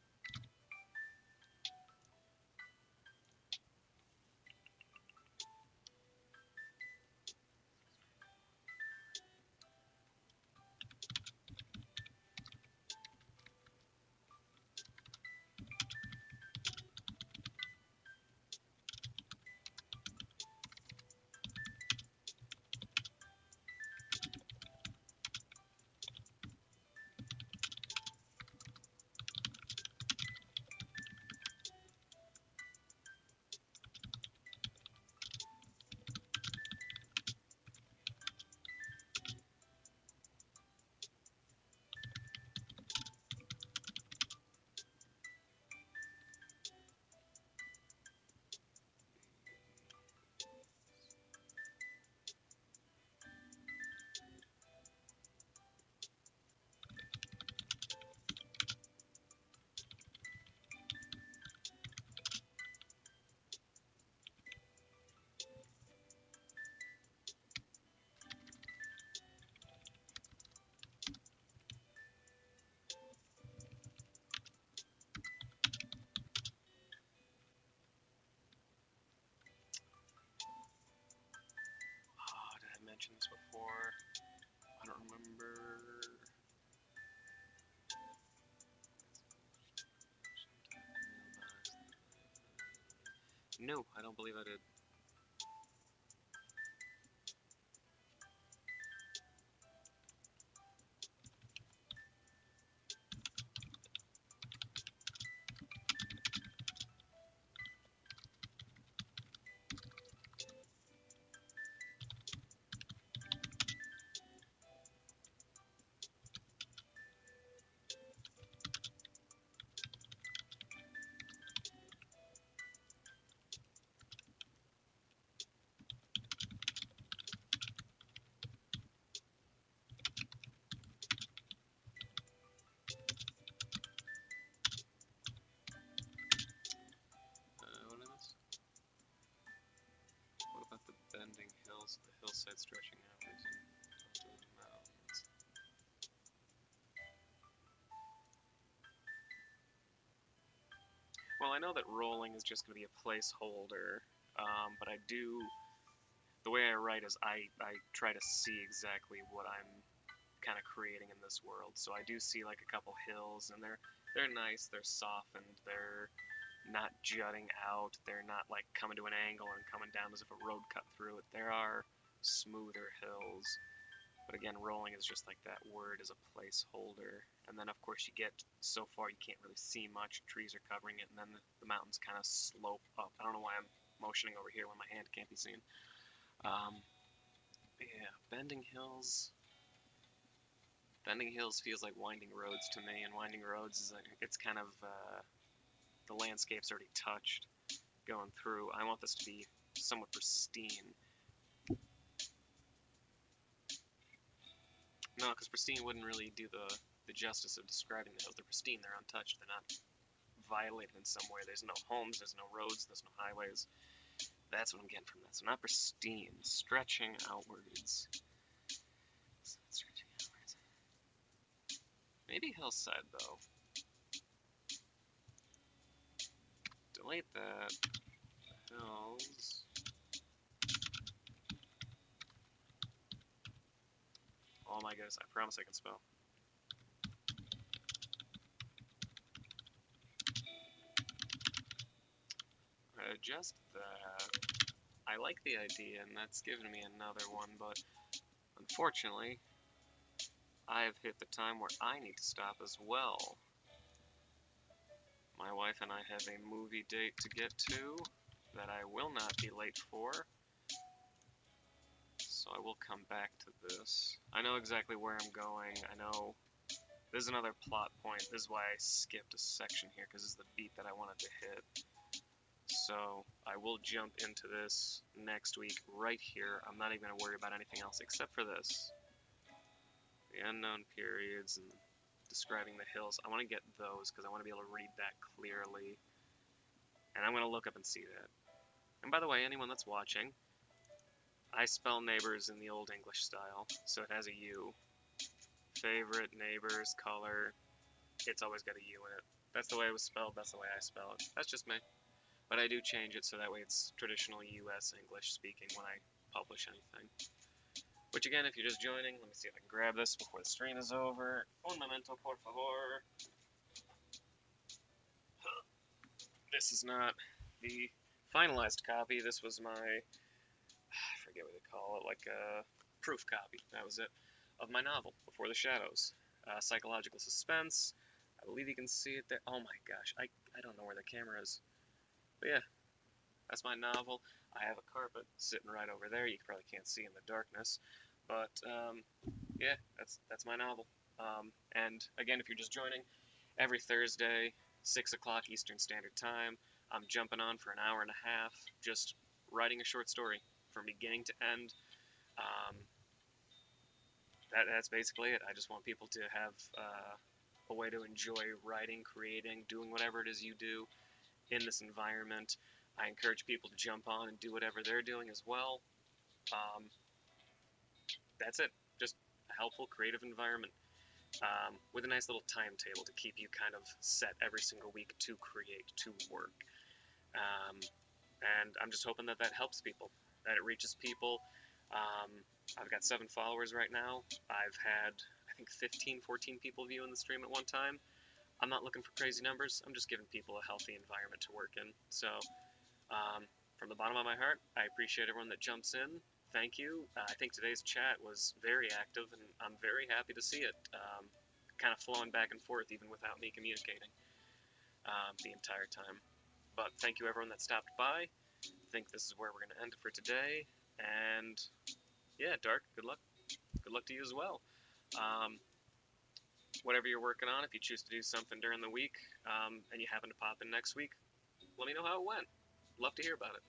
Oh, did I mention this before? I don't remember. No, I don't believe I did. What is this? What about the bending hills, the hillside stretching outwards into the mountains? Well, I know that rolling is just going to be a placeholder, but the way I write is I try to see exactly what I'm kind of creating in this world. So I do see like a couple hills, and they're nice, they're softened, they're not jutting out, they're not like coming to an angle and coming down as if a road cut through it. There are smoother hills. But again, rolling is just like that word as a placeholder. And then, of course, you get so far you can't really see much. Trees are covering it, and then the mountains kind of slope up. I don't know why I'm motioning over here when my hand can't be seen. Yeah, bending hills. Bending hills feels like winding roads to me, and winding roads is like, it's kind of the landscape's already touched going through. I want this to be somewhat pristine. No, because pristine wouldn't really do the justice of describing the hills. They're pristine, they're untouched, they're not violated in some way. There's no homes, there's no roads, there's no highways. That's what I'm getting from that. So not pristine, stretching outwards. Stretching outwards. Maybe hillside though. Delete that. Hills. Oh my goodness, I promise I can spell. Adjust that. I like the idea, and that's given me another one, but unfortunately, I have hit the time where I need to stop as well. My wife and I have a movie date to get to that I will not be late for, so I will come back to this. I know exactly where I'm going. I know there's another plot point. This is why I skipped a section here, because this is the beat that I wanted to hit. So I will jump into this next week right here. I'm not even going to worry about anything else except for this. The unknown periods and describing the hills. I want to get those because I want to be able to read that clearly. And I'm going to look up and see that. And by the way, anyone that's watching, I spell neighbors in the old English style, so it has a U. Favorite, neighbors, color, it's always got a U in it. That's the way it was spelled, that's the way I spell it. That's just me. But I do change it so that way it's traditional US English speaking when I publish anything. Which again, if you're just joining, let me see if I can grab this before the stream is over. Un momento, por favor. This is not the finalized copy. This was my, I forget what they call it, like a proof copy. That was it. Of my novel, Before the Shadows. Psychological suspense. I believe you can see it there. Oh my gosh, I don't know where the camera is. But yeah, that's my novel. I have a carpet sitting right over there. You probably can't see in the darkness. But yeah, that's my novel. And again, if you're just joining, every Thursday, 6 o'clock Eastern Standard Time, I'm jumping on for an hour and a half, just writing a short story from beginning to end. That's basically it. I just want people to have a way to enjoy writing, creating, doing whatever it is you do in this environment. I encourage people to jump on and do whatever they're doing as well. That's it. Just a helpful, creative environment with a nice little timetable to keep you kind of set every single week to create, to work. And I'm just hoping that that helps people, that it reaches people. I've got 7 followers right now. I've had, I think, 15, 14 people viewing the stream at one time. I'm not looking for crazy numbers. I'm just giving people a healthy environment to work in. So From the bottom of my heart, I appreciate everyone that jumps in. Thank you. I think today's chat was very active, and I'm very happy to see it kind of flowing back and forth even without me communicating the entire time. But thank you everyone that stopped by. I think this is where we're going to end it for today. And yeah, Dark, good luck. Good luck to you as well. Whatever you're working on, if you choose to do something during the week and you happen to pop in next week, let me know how it went. Love to hear about it.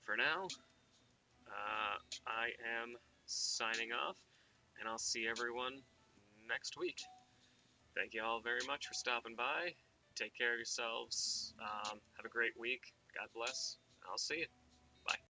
For now, I am signing off, and I'll see everyone next week. Thank you all very much for stopping by. Take care of yourselves. Have a great week. God bless. I'll see you. Bye.